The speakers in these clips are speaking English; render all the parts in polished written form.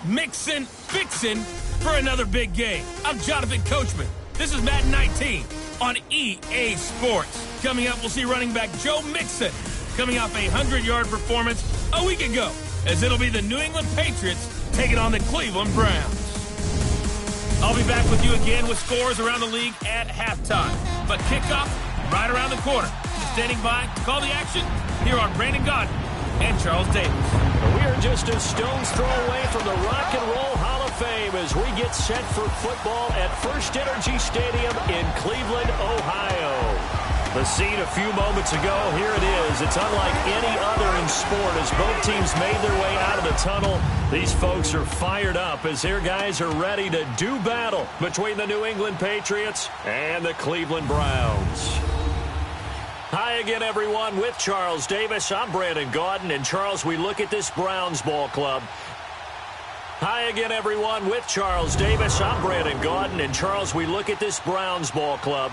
mixing, fixing for another big game. I'm Jonathan Coachman. This is Madden 19 on EA Sports. Coming up, we'll see running back Joe Mixon coming off a 100-yard performance a week ago, as it'll be the New England Patriots taking on the Cleveland Browns. I'll be back with you again with scores around the league at halftime. But kickoff right around the corner. Standing by to call the action, here are Brandon Gaudin and Charles Davis. We are just a stone's throw away from the Rock and Roll Hall of Fame as we get set for football at First Energy Stadium in Cleveland, Ohio. The scene a few moments ago, here it is. It's unlike any other in sport as both teams made their way out of the tunnel. These folks are fired up as their guys are ready to do battle between the New England Patriots and the Cleveland Browns. Hi again, everyone. With Charles Davis, I'm Brandon Gaudin. And Charles, we look at this Browns ball club. Hi again, everyone. With Charles Davis, I'm Brandon Gaudin. And Charles, we look at this Browns ball club.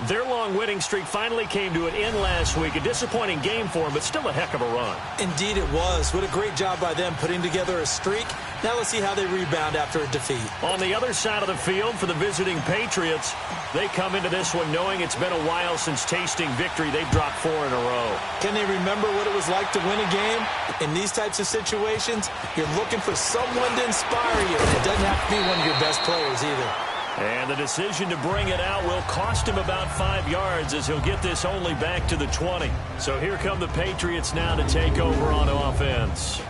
Their long winning streak finally came to an end last week. A disappointing game for them, but still a heck of a run. Indeed it was. What a great job by them putting together a streak. Now let's see how they rebound after a defeat. On the other side of the field for the visiting Patriots, they come into this one knowing it's been a while since tasting victory. They've dropped 4 in a row. Can they remember what it was like to win a game? In these types of situations, you're looking for someone to inspire you. It doesn't have to be one of your best players either. And the decision to bring it out will cost him about 5 yards as he'll get this only back to the 20. So here come the Patriots now to take over on offense.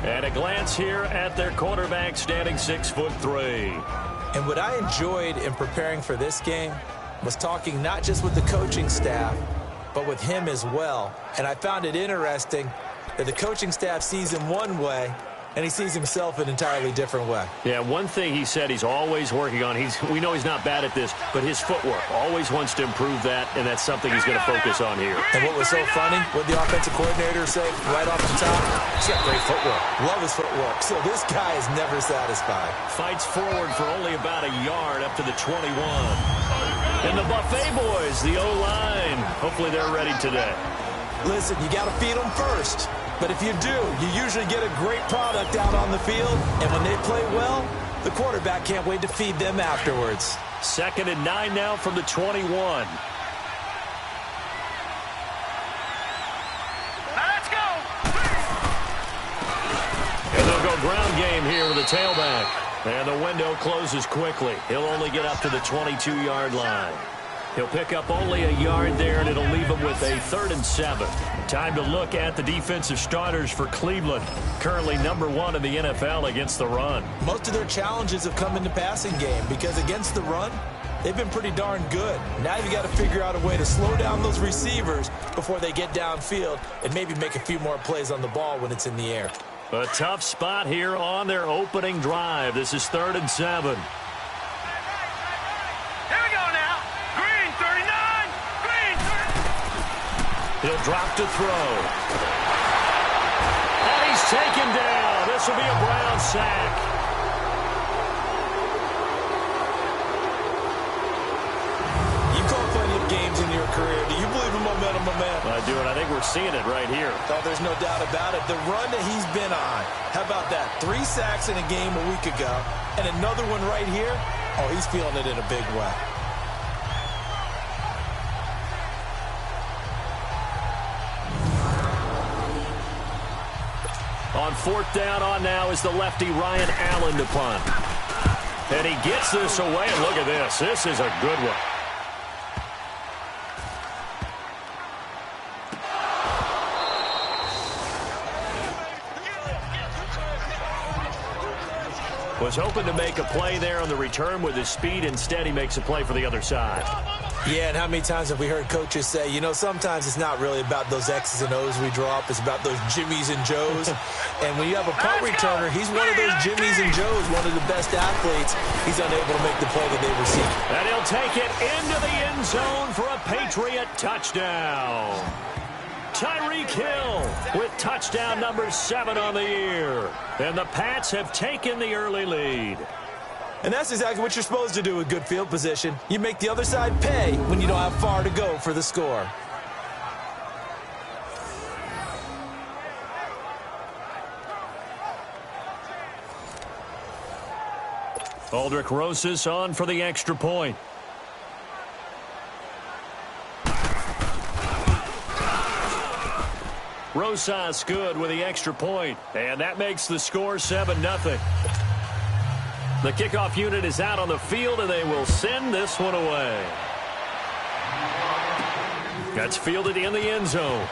At a glance here at their quarterback standing 6'3". And what I enjoyed in preparing for this game was talking not just with the coaching staff, but with him as well. And I found it interesting that the coaching staff sees him one way, and he sees himself an entirely different way. Yeah, one thing he said he's always working on, we know he's not bad at this, but his footwork, always wants to improve that, and that's something he's going to focus on here. And what was so funny, what the offensive coordinator said right off the top, he's got great footwork. Love his footwork. So this guy is never satisfied. Fights forward for only about a yard up to the 21. And the Buffet boys, the O-line, hopefully they're ready today. Listen, you got to feed them first. But if you do, you usually get a great product out on the field. And when they play well, the quarterback can't wait to feed them afterwards. 2nd and 9 now from the 21. Let's go! And they'll go ground game here with the tailback. And the window closes quickly. He'll only get up to the 22-yard line. He'll pick up only a yard there, and it'll leave him with a 3rd and 7. Time to look at the defensive starters for Cleveland. Currently #1 in the NFL against the run. Most of their challenges have come in the passing game because against the run, they've been pretty darn good. Now you've got to figure out a way to slow down those receivers before they get downfield and maybe make a few more plays on the ball when it's in the air. A tough spot here on their opening drive. This is 3rd and 7. He'll drop to throw. And he's taken down. This will be a Brown sack. You've called plenty of games in your career. Do you believe in momentum, my man? I do, and I think we're seeing it right here. Oh, there's no doubt about it. The run that he's been on. How about that? 3 sacks in a game a week ago, and another one right here. Oh, he's feeling it in a big way. On 4th down on now is the lefty Ryan Allen to punt. And he gets this away, and look at this. This is a good one. Was hoping to make a play there on the return with his speed. Instead, he makes a play for the other side. Yeah, and how many times have we heard coaches say, you know, sometimes it's not really about those X's and O's we draw up. It's about those Jimmies and Joes. And when you have a punt returner, he's one of those Jimmies and Joes, one of the best athletes. He's unable to make the play that they were seeking. And he'll take it into the end zone for a Patriot touchdown. Tyreek Hill with touchdown number 7 on the year. And the Pats have taken the early lead. And that's exactly what you're supposed to do with good field position. You make the other side pay when you don't have far to go for the score. Aldrich Rosas on for the extra point. Rosas good with the extra point, and that makes the score 7-0. The kickoff unit is out on the field, and they will send this one away. That's fielded in the end zone.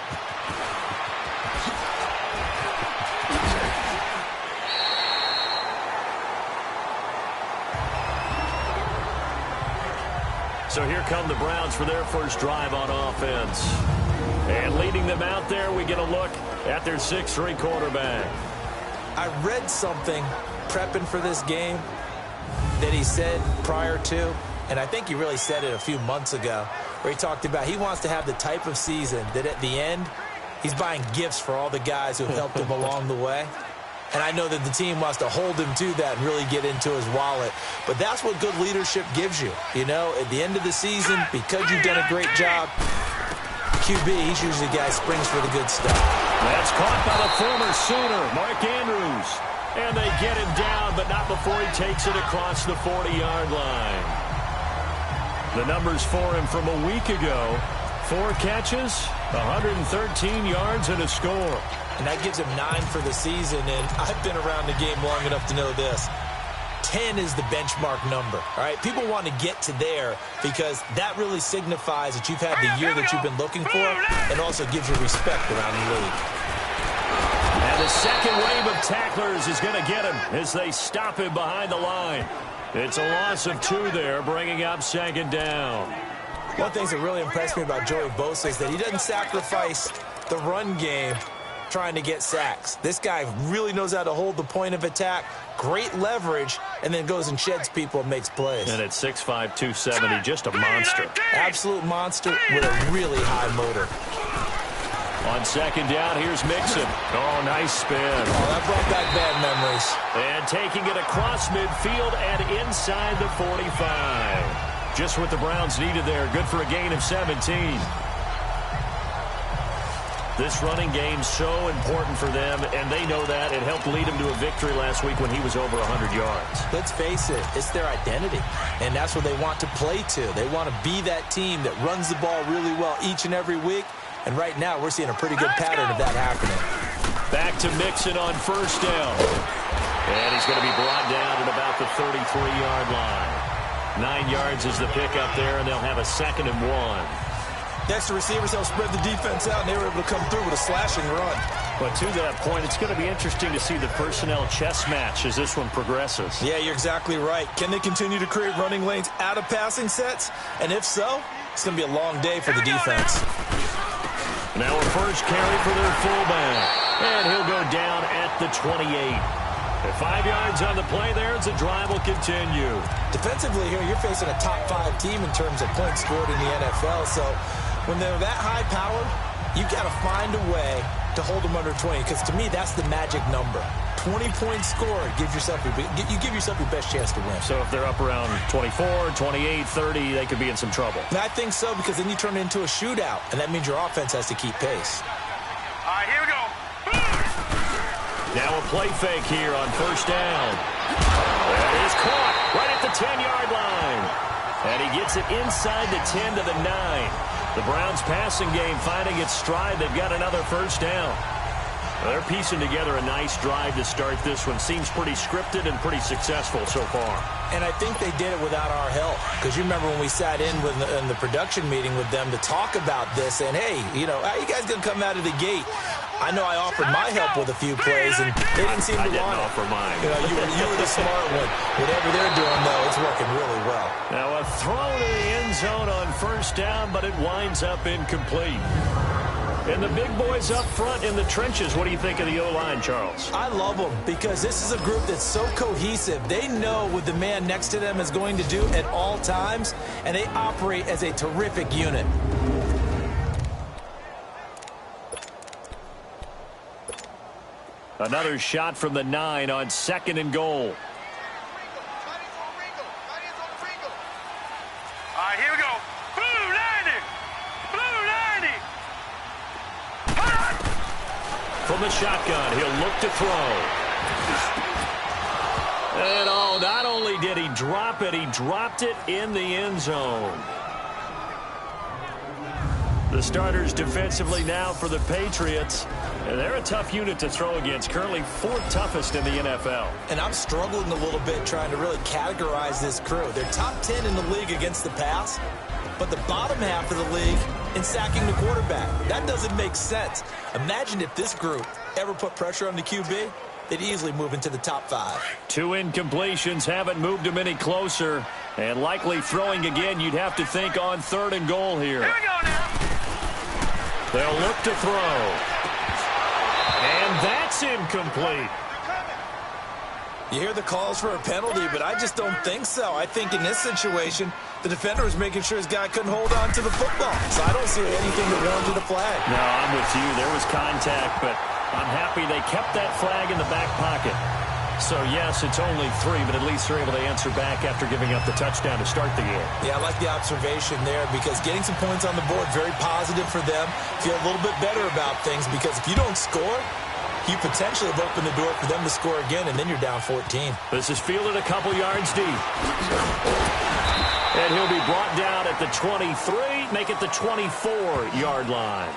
So here come the Browns for their first drive on offense. And leading them out there, we get a look at their 6'3" quarterback. I read something prepping for this game that he said prior to, and I think he really said it a few months ago, where he talked about he wants to have the type of season that at the end, he's buying gifts for all the guys who have helped him along the way. And I know that the team wants to hold him to that and really get into his wallet. But that's what good leadership gives you. You know, at the end of the season, because you've done a great job, QB, he's usually the guy who springs for the good stuff. That's caught by the former Sooner, Mark Andrews. And they get him down, but not before he takes it across the 40-yard line. The numbers for him from a week ago: 4 catches, 113 yards, and a score. And that gives him 9 for the season, and I've been around the game long enough to know this. 10 is the benchmark number, all right? People want to get to there because that really signifies that you've had the year that you've been looking for and also gives you respect around the league. And the second wave of tacklers is going to get him as they stop him behind the line. It's a loss of 2 there, bringing up second down. One thing that really impressed me about Joey Bosa is that he doesn't sacrifice the run game trying to get sacks. This guy really knows how to hold the point of attack, great leverage, and then goes and sheds people and makes plays. And at 6'5", 270, just a monster. Absolute monster with a really high motor. On second down, here's Mixon. Oh, nice spin. Oh, that brought back bad memories. And taking it across midfield and inside the 45. Just what the Browns needed there. Good for a gain of 17. This running game's so important for them, and they know that. It helped lead them to a victory last week when he was over 100 yards. Let's face it, it's their identity, and that's what they want to play to. They want to be that team that runs the ball really well each and every week, and right now we're seeing a pretty good pattern of that happening. Back to Mixon on first down. And he's going to be brought down at about the 33-yard line. 9 yards is the pickup there, and they'll have a 2nd and 1. Next, the receivers help spread the defense out, and they were able to come through with a slashing run. But to that point, it's going to be interesting to see the personnel chess match as this one progresses. Yeah, you're exactly right. Can they continue to create running lanes out of passing sets? And if so, it's going to be a long day for the defense. Now a first carry for their fullback. And he'll go down at the 28. At 5 yards on the play there as the drive will continue. Defensively here, you're facing a top 5 team in terms of points scored in the NFL. So when they're that high-powered, you've got to find a way to hold them under 20. Because to me, that's the magic number. 20 points scored, you give yourself your best chance to win. So if they're up around 24, 28, 30, they could be in some trouble. And I think so, because then you turn it into a shootout, and that means your offense has to keep pace. All right, here we go. Now a play fake here on first down. That is caught right at the 10-yard line. And he gets it inside the 10 to the 9. The Browns passing game finding its stride. They've got another first down. They're piecing together a nice drive to start this one. Seems pretty scripted and pretty successful so far. And I think they did it without our help. Because you remember when we sat in the production meeting with them to talk about this, and hey, you know, how you guys going to come out of the gate? I know I offered my help with a few plays, and they didn't seem to want it. I didn't offer mine. You know, you were the smart one. Whatever they're doing, though, it's working really well. Now a throw to the end zone on first down, but it winds up incomplete. And the big boys up front in the trenches. What do you think of the O-line, Charles? I love them because this is a group that's so cohesive. They know what the man next to them is going to do at all times, and they operate as a terrific unit. Another shot from the 9 on 2nd and goal. All right, here we go. Blue 90. Blue 90. From the shotgun, he'll look to throw. And oh, not only did he drop it, he dropped it in the end zone. The starters defensively now for the Patriots. And they're a tough unit to throw against, currently 4th toughest in the NFL. And I'm struggling a little bit trying to really categorize this crew. They're top 10 in the league against the pass, but the bottom half of the league in sacking the quarterback. That doesn't make sense. Imagine if this group ever put pressure on the QB, they'd easily move into the top 5. 2 incompletions haven't moved them any closer. And likely throwing again, you'd have to think on 3rd and goal here. Here we go now. They'll look to throw. And that's incomplete. You hear the calls for a penalty, but I just don't think so. I think in this situation, the defender was making sure his guy couldn't hold on to the football. So I don't see anything that warranted a flag. No, I'm with you. There was contact, but I'm happy they kept that flag in the back pocket. So, yes, it's only 3, but at least they're able to answer back after giving up the touchdown to start the game. Yeah, I like the observation there because getting some points on the board, very positive for them. Feel a little bit better about things because if you don't score, you potentially have opened the door for them to score again, and then you're down 14. This is fielded a couple yards deep. And he'll be brought down at the 23, make it the 24-yard line.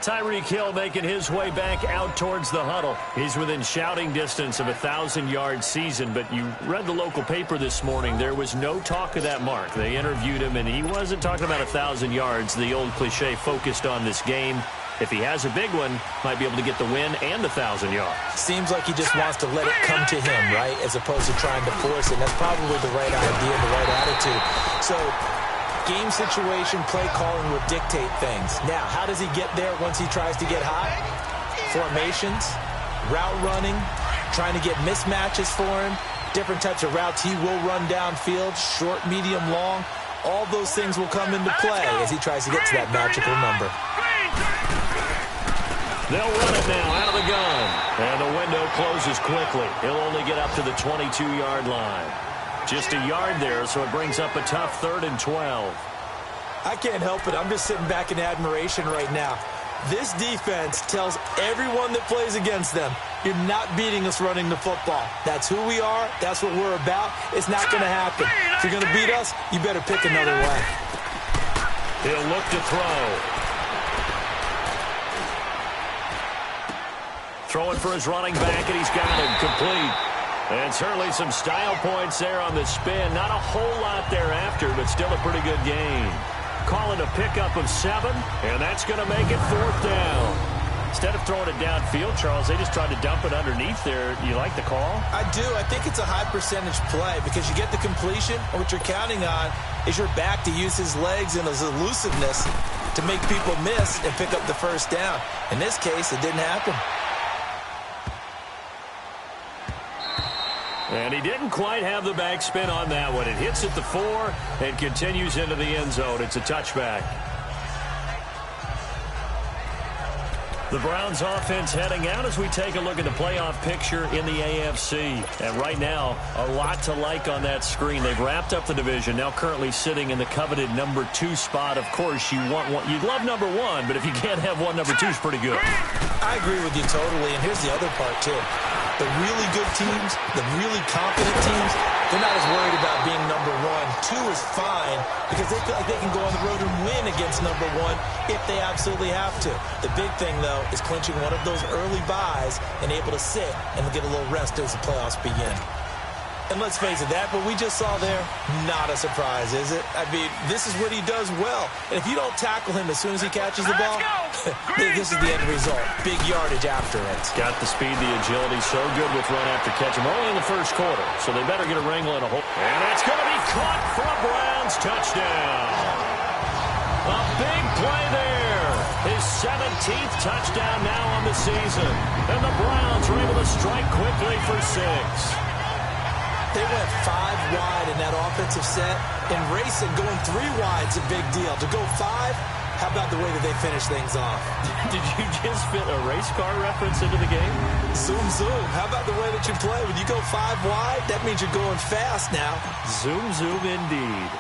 Tyreek Hill making his way back out towards the huddle. He's within shouting distance of a 1,000-yard season, but you read the local paper this morning. There was no talk of that mark. They interviewed him, and he wasn't talking about 1,000 yards. The old cliche focused on this game. If he has a big one, might be able to get the win and 1,000 yards. Seems like he just wants to let it come to him, right, as opposed to trying to force it. That's probably the right idea, the right attitude. So game situation, play calling would dictate things. Now, how does he get there once he tries to get hot? Formations, route running, trying to get mismatches for him, different types of routes he will run downfield, short, medium, long. All those things will come into play as he tries to get to that magical number. They'll run it now out of the gun. And the window closes quickly. He'll only get up to the 22-yard line. Just a yard there, so it brings up a tough 3rd and 12. I can't help it. I'm just sitting back in admiration right now. This defense tells everyone that plays against them, you're not beating us running the football. That's who we are. That's what we're about. It's not going to happen. If you're going to beat us, you better pick another way. He'll look to throw. Throwing for his running back, and he's got him complete. And certainly some style points there on the spin. Not a whole lot thereafter, but still a pretty good gain. Calling a pickup of 7, and that's going to make it 4th down. Instead of throwing it downfield, Charles, they just tried to dump it underneath there. You like the call? I do. I think it's a high percentage play because you get the completion, and what you're counting on is your back to use his legs and his elusiveness to make people miss and pick up the first down. In this case, it didn't happen. And he didn't quite have the backspin on that one. It hits at the 4 and continues into the end zone. It's a touchback. The Browns offense heading out as we take a look at the playoff picture in the AFC. And right now, a lot to like on that screen. They've wrapped up the division, now currently sitting in the coveted number 2 spot. Of course, you want one. You'd love number 1, but if you can't have one, number 2 is pretty good. I agree with you totally, and here's the other part, too. The really good teams, the really confident teams, they're not as worried about being number 1. 2 is fine because they feel like they can go on the road and win against number 1 if they absolutely have to. The big thing, though, is clinching one of those early buys and able to sit and get a little rest as the playoffs begin. And let's face it, that what we just saw there, not a surprise, is it? I mean, this is what he does well. And if you don't tackle him as soon as he catches the ball, this is the end result. Big yardage after it. Got the speed, the agility, so good with run after catch. We're only in the first quarter, so they better get a wrangle in a hole. And it's going to be caught for a Browns touchdown. A big play there. His 17th touchdown now on the season. And the Browns are able to strike quickly for 6. They went 5 wide in that offensive set. And racing, going 3 wide is a big deal. To go 5, how about the way that they finish things off? Did you just fit a race car reference into the game? Zoom, zoom. How about the way that you play? When you go 5 wide, that means you're going fast now. Zoom, zoom indeed.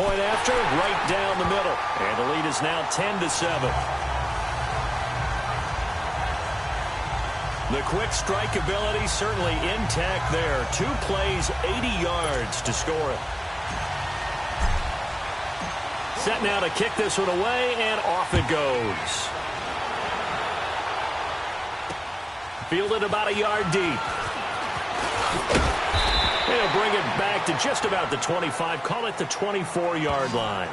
Point after, right down the middle. And the lead is now 10-7. The quick strike ability certainly intact there. 2 plays, 80 yards to score it. Set now to kick this one away, and off it goes. Fielded about a yard deep. He'll bring it back to just about the 25. Call it the 24-yard line.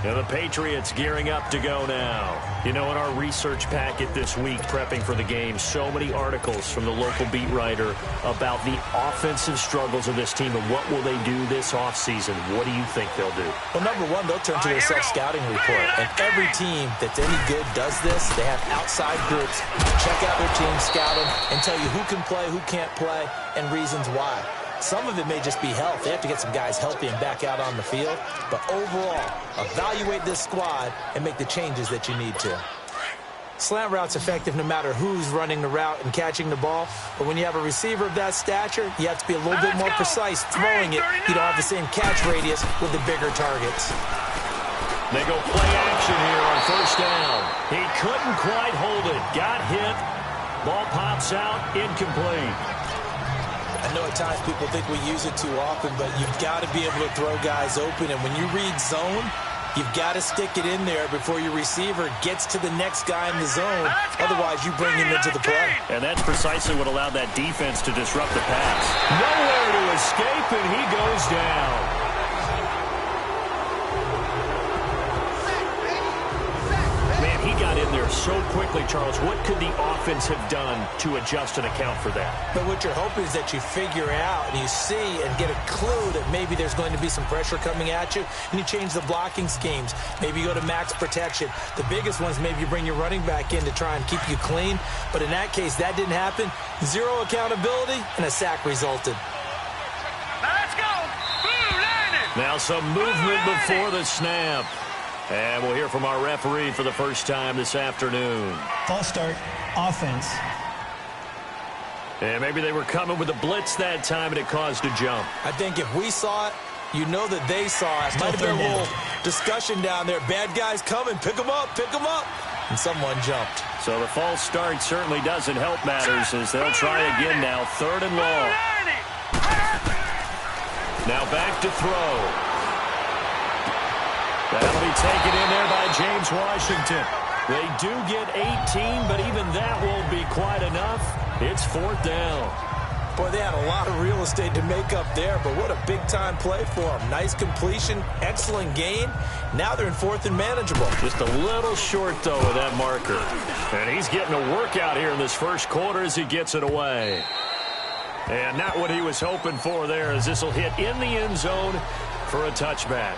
And the Patriots gearing up to go now. You know, in our research packet this week, prepping for the game, so many articles from the local beat writer about the offensive struggles of this team and what will they do this offseason. What do you think they'll do? Well, number one, they'll turn to their self-scouting report. And every team that's any good does this. They have outside groups. Check out their team, scout them, and tell you who can play, who can't play, and reasons why. Some of it may just be health. They have to get some guys healthy and back out on the field. But overall, evaluate this squad and make the changes that you need to. Slant route's effective no matter who's running the route and catching the ball. But when you have a receiver of that stature, you have to be a little bit more precise throwing it. You don't have the same catch radius with the bigger targets. They go play action here on first down. He couldn't quite hold it. Got hit. Ball pops out. Incomplete. I know at times people think we use it too often, but you've got to be able to throw guys open. And when you read zone, you've got to stick it in there before your receiver gets to the next guy in the zone. Otherwise, you bring him into the play. And that's precisely what allowed that defense to disrupt the pass. Nowhere to escape, and he goes down. Man, he got in there so quickly, Charles. What could the offense have done to adjust and account for that? But what you're hoping is that you figure out and you see and get a clue that maybe there's going to be some pressure coming at you, and you change the blocking schemes. Maybe you go to max protection. The biggest ones, maybe you bring your running back in to try and keep you clean. But in that case, that didn't happen. Zero accountability, and a sack resulted. Let's go. Blue Lightning. Now some movement before the snap. And we'll hear from our referee for the first time this afternoon. False start, offense. And maybe they were coming with a blitz that time, and it caused a jump. I think if we saw it, you know that they saw it. Might have been a little discussion down there. Bad guys coming. Pick them up. Pick them up. And someone jumped. So the false start certainly doesn't help matters as they'll try again now. 3rd and long. Now back to throw. That'll be taken in there by James Washington. They do get 18, but even that won't be quite enough. It's 4th down. Boy, they had a lot of real estate to make up there, but what a big-time play for them. Nice completion, excellent gain. Now they're in 4th and manageable. Just a little short, though, of that marker. And he's getting a workout here in this first quarter as he gets it away. And not what he was hoping for there, as this will hit in the end zone for a touchback.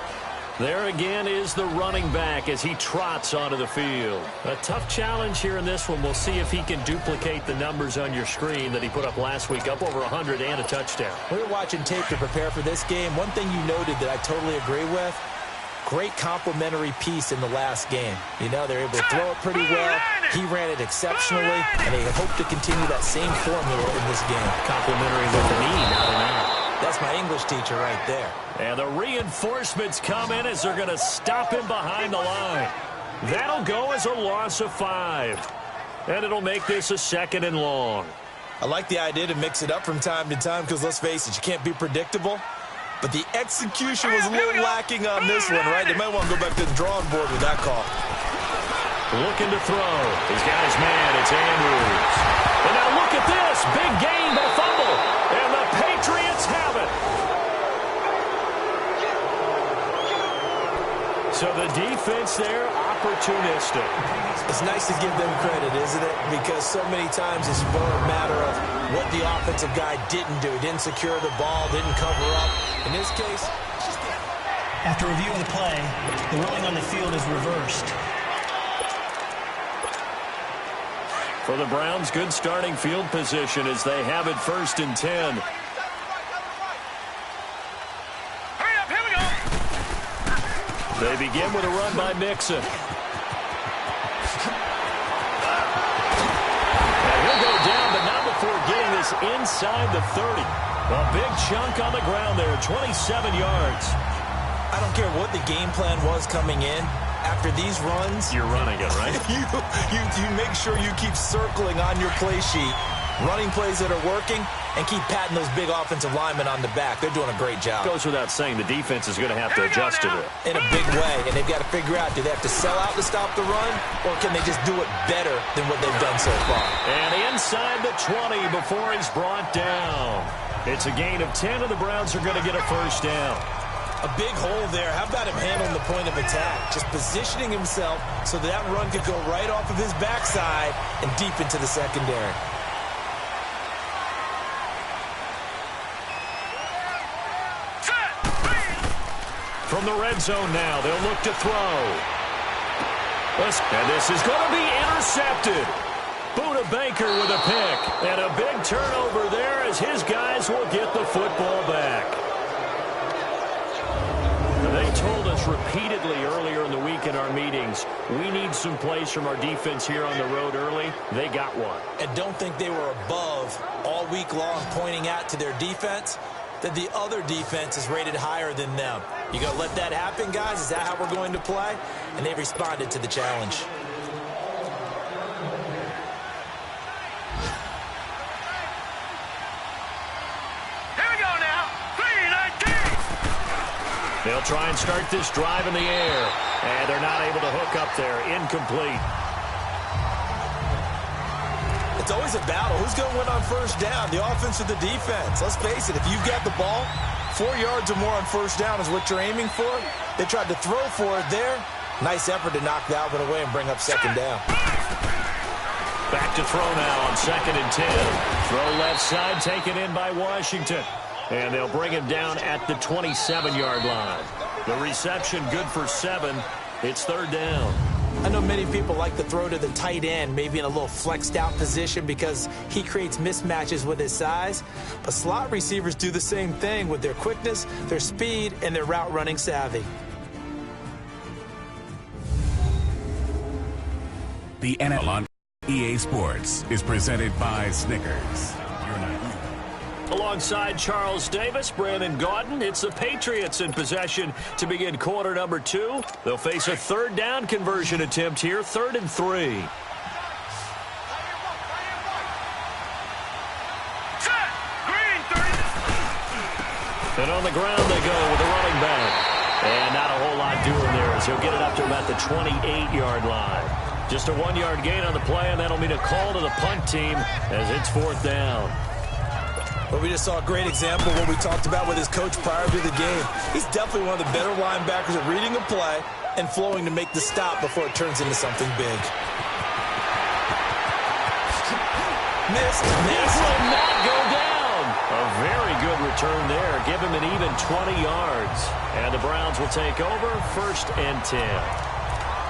There again is the running back as he trots onto the field. A tough challenge here in this one. We'll see if he can duplicate the numbers on your screen that he put up last week, up over 100 and a touchdown. We were watching tape to prepare for this game. One thing you noted that I totally agree with, great complimentary piece in the last game. You know, they're able to throw it pretty well. He ran it exceptionally, and they hope to continue that same formula in this game. Complimentary with an E, not an I. That's my English teacher right there. And the reinforcements come in as they're going to stop him behind the line. That'll go as a loss of 5. And it'll make this a 2nd and long. I like the idea to mix it up from time to time because, let's face it, you can't be predictable. But the execution was a little lacking on this one, right? They might want to go back to the drawing board with that call. Looking to throw. He's got his man. It's Andrews. And now look at this. Big gain, but a fumble. And the Patriots have it. So the defense there, opportunistic. It's nice to give them credit, isn't it? Because so many times it's more a matter of what the offensive guy didn't do. Didn't secure the ball, didn't cover up. In this case, after review of the play, the ruling on the field is reversed. For the Browns, good starting field position as they have it 1st and 10. They begin with a run by Mixon. Now he'll go down, but not before getting this inside the 30. A big chunk on the ground there, 27 yards. I don't care what the game plan was coming in. after these runs, you're running it, right? you make sure you keep circling on your play sheet, running plays that are working, and keep patting those big offensive linemen on the back. They're doing a great job. Goes without saying, the defense is going to have to adjust to it. In a big way, and they've got to figure out, do they have to sell out to stop the run, or can they just do it better than what they've done so far? And inside the 20 before he's brought down. It's a gain of 10, and the Browns are going to get a first down. A big hole there. How about him handling the point of attack? Just positioning himself so that run could go right off of his backside and deep into the secondary. From the red zone now, they'll look to throw. And this is going to be intercepted. Buda Baker with a pick. And a big turnover there as his guys will get the football back. They told us repeatedly earlier in the week in our meetings, we need some plays from our defense here on the road early. They got one. And don't think they were above all week long pointing out to their defense that the other defense is rated higher than them. You going to let that happen, guys? Is that how we're going to play? And they responded to the challenge. Here we go now. 3-19. They'll try and start this drive in the air. And they're not able to hook up there. Incomplete. It's always a battle. Who's going to win on first down, the offense or the defense? Let's face it, if you've got the ball, 4 yards or more on first down is what you're aiming for. They tried to throw for it there. Nice effort to knock that one away and bring up second down. Back to throw now on 2nd and 10. Throw left side, taken in by Washington. And they'll bring him down at the 27-yard line. The reception good for 7. It's 3rd down. I know many people like to throw to the tight end, maybe in a little flexed out position because he creates mismatches with his size. But slot receivers do the same thing with their quickness, their speed, and their route running savvy. The NFL on EA Sports is presented by Snickers. Alongside Charles Davis, Brandon Gaudin, it's the Patriots in possession to begin quarter number 2. They'll face a 3rd down conversion attempt here, 3rd and 3. Set. Green 30. And on the ground they go with the running back. And not a whole lot doing there as he'll get it up to about the 28-yard line. Just a 1-yard gain on the play, and that'll mean a call to the punt team as it's 4th down. But we just saw a great example of what we talked about with his coach prior to the game. He's definitely one of the better linebackers at reading a play and flowing to make the stop before it turns into something big. Missed. This will not go down. A very good return there. Give him an even 20 yards. And the Browns will take over, 1st and 10.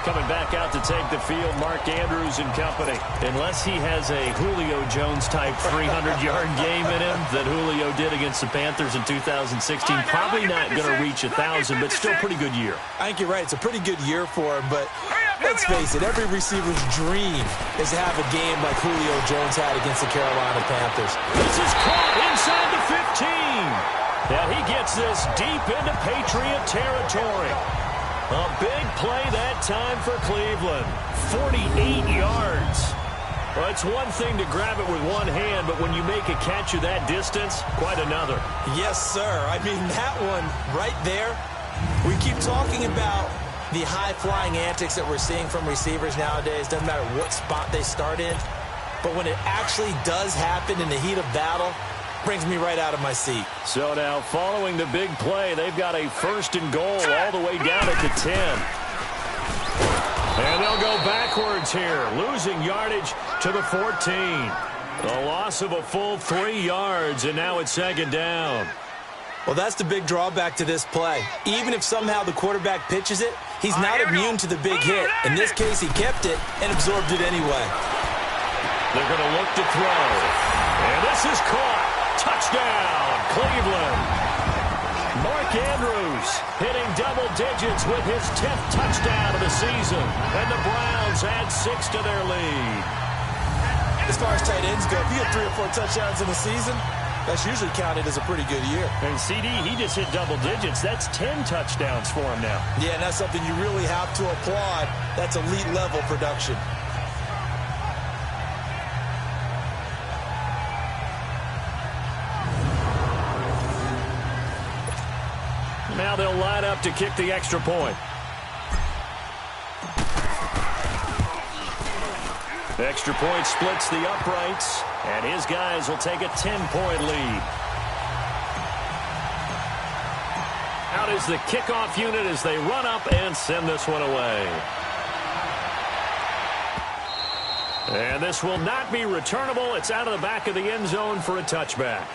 Coming back out to take the field, Mark Andrews and company. Unless he has a Julio Jones-type 300-yard game in him that Julio did against the Panthers in 2016, probably not going to reach 1,000, but still pretty good year. I think you're right. It's a pretty good year for him, but let's face it, every receiver's dream is to have a game like Julio Jones had against the Carolina Panthers. This is caught inside the 15. And he gets this deep into Patriot territory. A big play that time for Cleveland. 48 yards. Well, it's one thing to grab it with one hand, but when you make a catch of that distance, quite another. Yes, sir. I mean, that one right there, we keep talking about the high-flying antics that we're seeing from receivers nowadays. Doesn't matter what spot they start in. But when it actually does happen in the heat of battle, brings me right out of my seat. So now, following the big play, they've got a 1st and goal all the way down at the 10. And they'll go backwards here, losing yardage to the 14. A loss of a full 3 yards, and now it's 2nd down. Well, that's the big drawback to this play. Even if somehow the quarterback pitches it, he's not immune to the big hit. In this case, he kept it and absorbed it anyway. They're going to look to throw. And this is caught. Touchdown, Cleveland. Mark Andrews hitting double digits with his 10th touchdown of the season. And the Browns add 6 to their lead. As far as tight ends go, if you get 3 or 4 touchdowns in the season, That's usually counted as a pretty good year. And CD, he just hit double digits. That's 10 touchdowns for him now. Yeah, and that's something you really have to applaud. That's elite level production. Now they'll line up to kick the extra point. The extra point splits the uprights, and his guys will take a 10-point lead. Out is the kickoff unit as they run up and send this one away. And this will not be returnable. It's out of the back of the end zone for a touchback.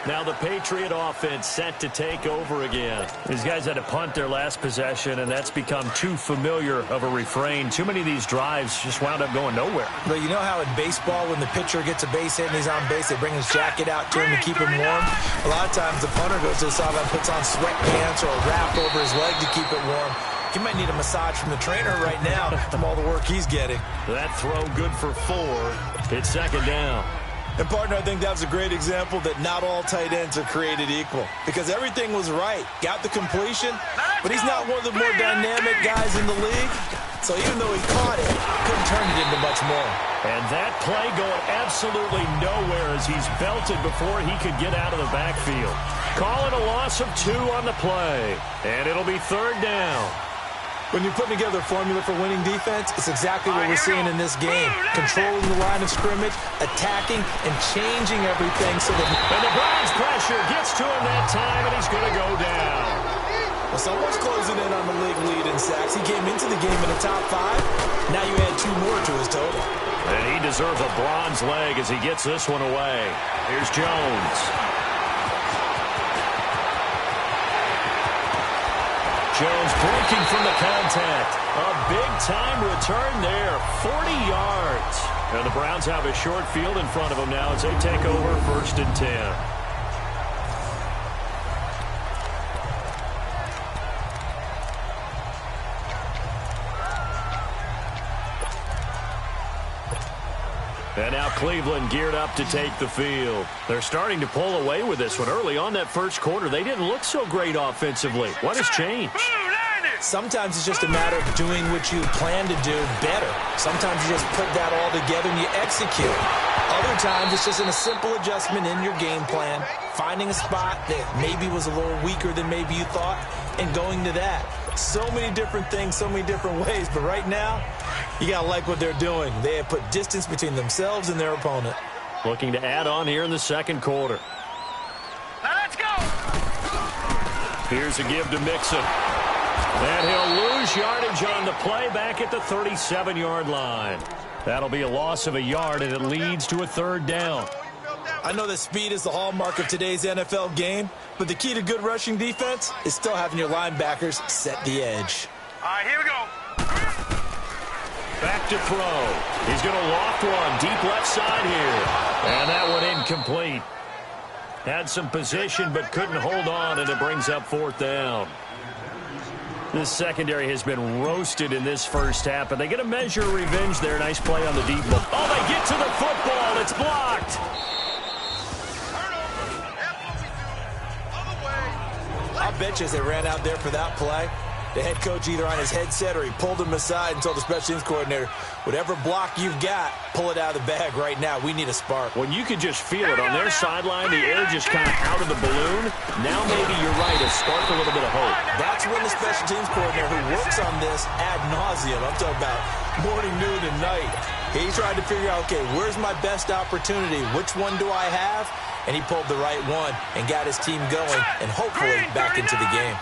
Now the Patriot offense set to take over again. These guys had to punt their last possession, and that's become too familiar of a refrain. Too many of these drives just wound up going nowhere. But you know how in baseball, when the pitcher gets a base hit and he's on base, they bring his jacket out to him to keep him warm? A lot of times the punter goes to the sideline, puts on sweatpants or a wrap over his leg to keep it warm. He might need a massage from the trainer right now from all the work he's getting. That throw good for 4. It's second down. And, partner, I think that was a great example that not all tight ends are created equal. Because everything was right. Got the completion, but he's not one of the more dynamic guys in the league. So even though he caught it, couldn't turn it into much more. And that play going absolutely nowhere as he's belted before he could get out of the backfield. Call it a loss of 2 on the play. And it'll be third down. When you're putting together a formula for winning defense, it's exactly what we're seeing in this game. Controlling the line of scrimmage, attacking, and changing everything so that... And the Browns pressure gets to him that time, and he's going to go down. Well, someone's closing in on the league lead in sacks. He came into the game in the top 5. Now you add 2 more to his total. And he deserves a bronze leg as he gets this one away. Here's Jones. Jones breaking from the contact. A big-time return there, 40 yards. And the Browns have a short field in front of them now as they take over 1st and 10. And now Cleveland geared up to take the field. They're starting to pull away with this one. Early on that first quarter, they didn't look so great offensively. What has changed? Sometimes it's just a matter of doing what you plan to do better. Sometimes you just put that all together and you execute. Other times it's just a simple adjustment in your game plan, finding a spot that maybe was a little weaker than maybe you thought, and going to that. So many different things, so many different ways, but right now, you got to like what they're doing. They have put distance between themselves and their opponent. Looking to add on here in the second quarter. Let's go. Here's a give to Mixon. And he'll lose yardage on the play back at the 37-yard line. That'll be a loss of a yard, and it leads to a third down. I know that speed is the hallmark of today's NFL game, but the key to good rushing defense is still having your linebackers set the edge. All right, here we go. Back to throw. He's going to loft one deep left side here. And that one incomplete. Had some position but couldn't hold on, and it brings up 4th down. This secondary has been roasted in this first half, and they get a measure of revenge there. Nice play on the deep ball. Oh, they get to the football. It's blocked. I bet you as they ran out there for that play, the head coach either on his headset or he pulled him aside and told the special teams coordinator, whatever block you've got, pull it out of the bag right now. We need a spark. When you could just feel it on their sideline, the air just kind of out of the balloon. Now maybe you're right, a spark a little bit of hope. That's when the special teams coordinator who works on this ad nauseum, I'm talking about morning, noon, and night, he tried to figure out, okay, where's my best opportunity? Which one do I have? And he pulled the right one and got his team going and hopefully back into the game.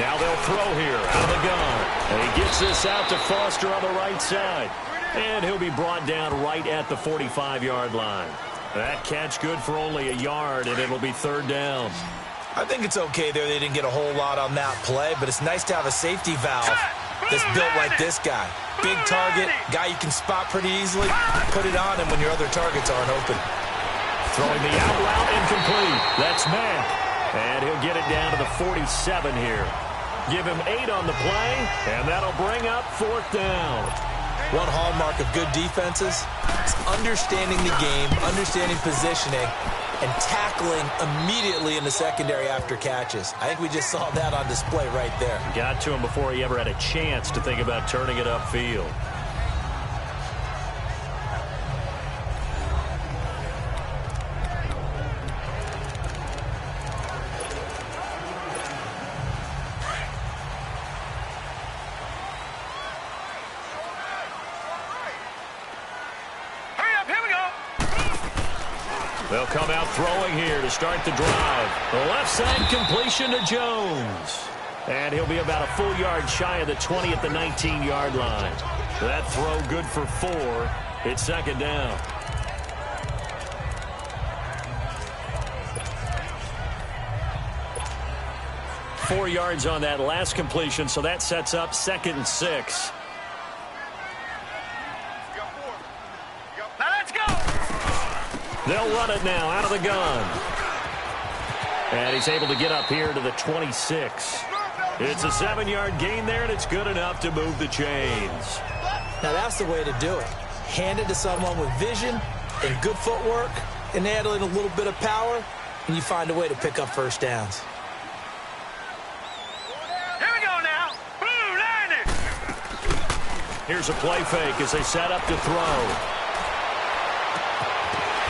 Now they'll throw here out of the gun. And he gets this out to Foster on the right side. And he'll be brought down right at the 45-yard line. That catch good for only a yard, and it'll be third down. I think it's okay there. They didn't get a whole lot on that play, but it's nice to have a safety valve that's built like this guy. Big target, guy you can spot pretty easily. Put it on him when your other targets aren't open. Throwing the out route incomplete. That's Mack. And he'll get it down to the 47 here. Give him 8 on the play, and that'll bring up 4th down. One hallmark of good defenses is understanding the game, understanding positioning, and tackling immediately in the secondary after catches. I think we just saw that on display right there. Got to him before he ever had a chance to think about turning it upfield. They'll come out throwing here to start the drive. The left side completion to Jones. And he'll be about a full yard shy of the 20 at the 19-yard line. That throw good for 4. It's second down. Four yards on that last completion, so that sets up 2nd and 6. They'll run it now out of the gun. And he's able to get up here to the 26. It's a 7-yard gain there, and it's good enough to move the chains. Now that's the way to do it. Hand it to someone with vision and good footwork, and add in a little bit of power, and you find a way to pick up first downs. Here we go now. Blue line it. Here's a play fake as they set up to throw.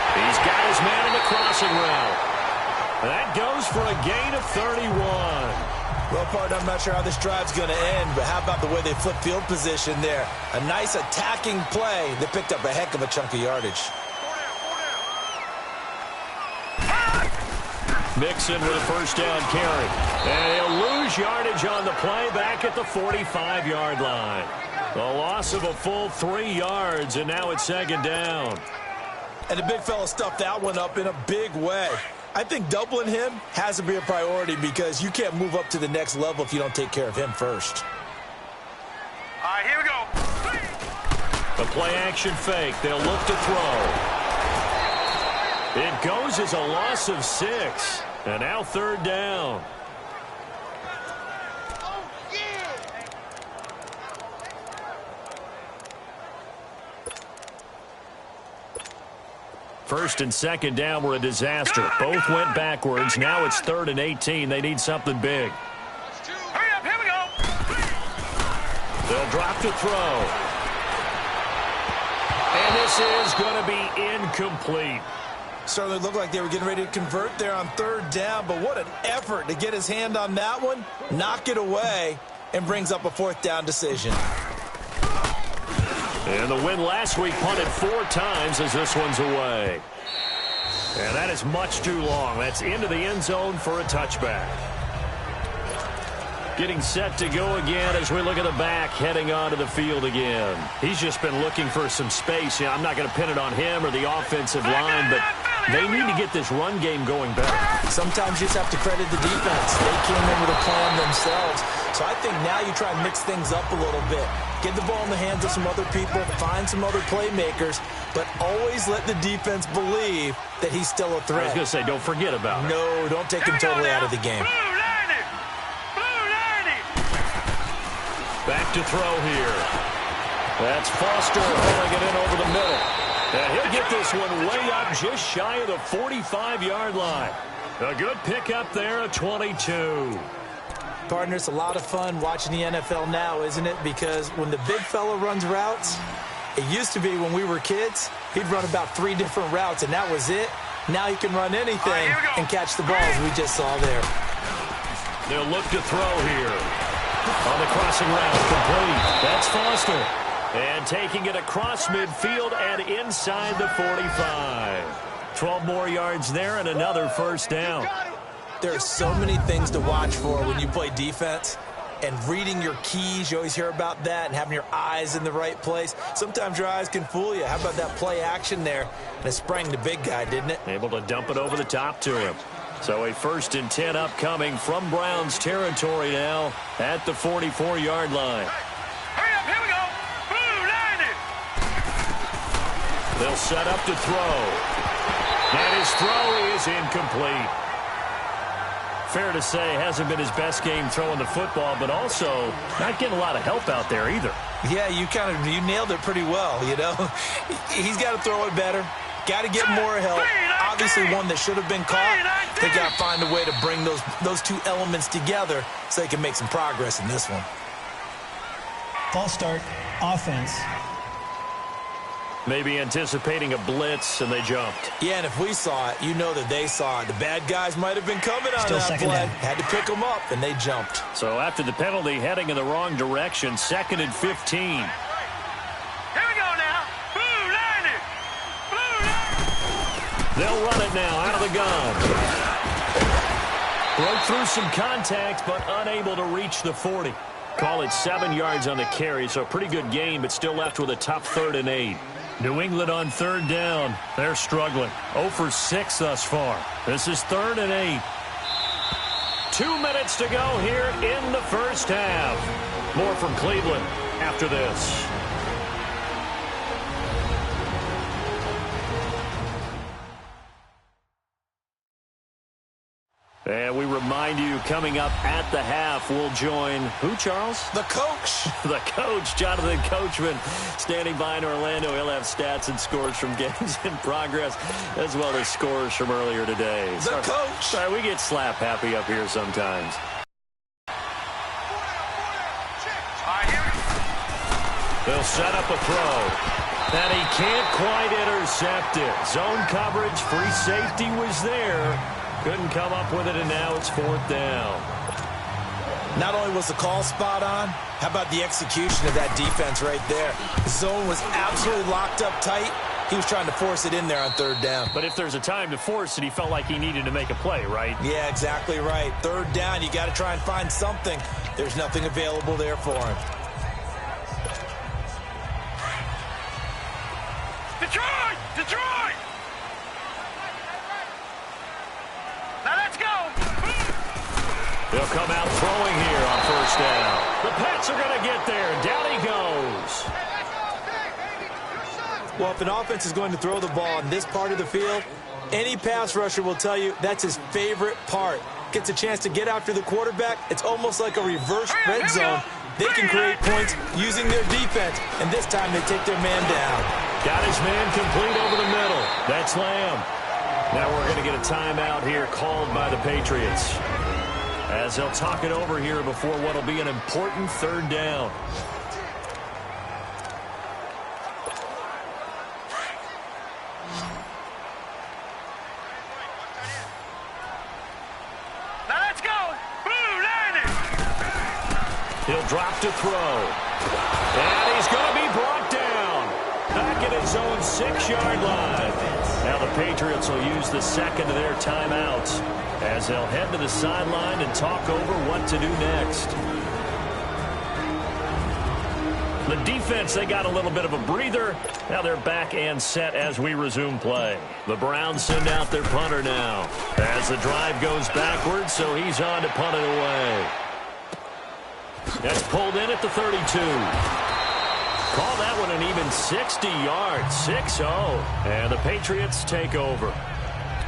He's got his man in the crossing route. That goes for a gain of 31. Well, partner, I'm not sure how this drive's going to end, but how about the way they flip field position there? A nice attacking play that picked up a heck of a chunk of yardage. Mixon with a first down carry. And he'll lose yardage on the play back at the 45-yard line. A loss of a full 3 yards, and now it's second down. And the big fella stuffed that one up in a big way. I think doubling him has to be a priority because you can't move up to the next level if you don't take care of him first. All right, here we go. A play-action fake. They'll look to throw. It goes as a loss of 6. And now third down. First and second down were a disaster. Both went backwards. Now it's 3rd and 18. They need something big. Hurry up, here we go. They'll drop to throw. And this is going to be incomplete. Certainly looked like they were getting ready to convert there on 3rd down, but what an effort to get his hand on that one, knock it away, and brings up a 4th down decision. And the win last week punted 4 times as this one's away. And that is much too long. That's into the end zone for a touchback. Getting set to go again as we look at the back heading onto the field again. He's just been looking for some space. I'm not going to pin it on him or the offensive line, but they need to get this run game going better. Sometimes you just have to credit the defense. They came in with a plan themselves. So I think now you try and mix things up a little bit. Get the ball in the hands of some other people, find some other playmakers, but always let the defense believe that he's still a threat. I was going to say, don't forget about it. No, don't take him totally out of the game. Blue line it. Blue line it. Back to throw here. That's Foster hauling it in over the middle. And he'll get this one way up just shy of the 45-yard line. A good pickup there at 22. Partner, it's a lot of fun watching the NFL now, isn't it? Because when the big fella runs routes, it used to be when we were kids, he'd run about 3 different routes, and that was it. Now he can run anything and catch the balls we just saw there. They'll look to throw here. On the crossing route, complete. That's Foster. And taking it across midfield and inside the 45. 12 more yards there and another first down. There are so many things to watch for when you play defense, and reading your keys, you always hear about that, and having your eyes in the right place. Sometimes your eyes can fool you. How about that play action there? And it sprang the big guy, didn't it? Able to dump it over the top to him. So a 1st and 10 upcoming from Browns territory now at the 44-yard line. Hurry up, here we go. Blue line it. They'll set up to throw. And his throw is incomplete. Fair to say, hasn't been his best game throwing the football, but also not getting a lot of help out there either. Yeah, you nailed it pretty well, you know. He's got to throw it better. Got to get more help. Obviously one that should have been caught. They got to find a way to bring those two elements together so they can make some progress in this one. False start, offense. Maybe anticipating a blitz, and they jumped. Yeah, and if we saw it, you know that they saw it. The bad guys might have been coming on Still that second play. down. Had to pick them up, and they jumped. So after the penalty, heading in the wrong direction, 2nd and 15. Here we go now. Blue line it. Blue line. They'll run it now out of the gun. Broke through some contact, but unable to reach the 40. Call it 7 yards on the carry, so a pretty good gain, but still left with a tough 3rd and 8. New England on 3rd down. They're struggling. 0 for 6 thus far. This is 3rd and 8. 2 minutes to go here in the first half. More from Cleveland after this. And we remind you, coming up at the half, we'll join who, Charles? The coach. The coach, Jonathan Coachman, standing by in Orlando. He'll have stats and scores from games in progress, as well as scores from earlier today. The coach. Sorry, we get slap happy up here sometimes. They'll set up a throw. And he can't quite intercept it. Zone coverage, free safety was there. Couldn't come up with it, and now it's 4th down. Not only was the call spot on, how about the execution of that defense right there? The zone was absolutely locked up tight. He was trying to force it in there on 3rd down. But if there's a time to force it, he felt like he needed to make a play, right? Yeah, exactly right. 3rd down, you got to try and find something. There's nothing available there for him. Detroit! Detroit! Now let's go! They'll come out throwing here on 1st down. The Pats are going to get there. Down he goes. Well, if an offense is going to throw the ball in this part of the field, any pass rusher will tell you that's his favorite part. Gets a chance to get after the quarterback. It's almost like a reverse red zone. They can create points using their defense, and this time they take their man down. Got his man complete over the middle. That's Lamb. Now we're going to get a timeout here called by the Patriots, as they'll talk it over here before what will be an important 3rd down. Now let's go! Blue line it. He'll drop to throw. And he's going to be brought down. Back at his own 6-yard line. Now the Patriots will use the 2nd of their timeouts as they'll head to the sideline and talk over what to do next. The defense, they got a little bit of a breather. Now they're back and set as we resume play. The Browns send out their punter now as the drive goes backwards, so he's on to punt it away. That's pulled in at the 32. Call that one an even 60 yards, 6-0. And the Patriots take over.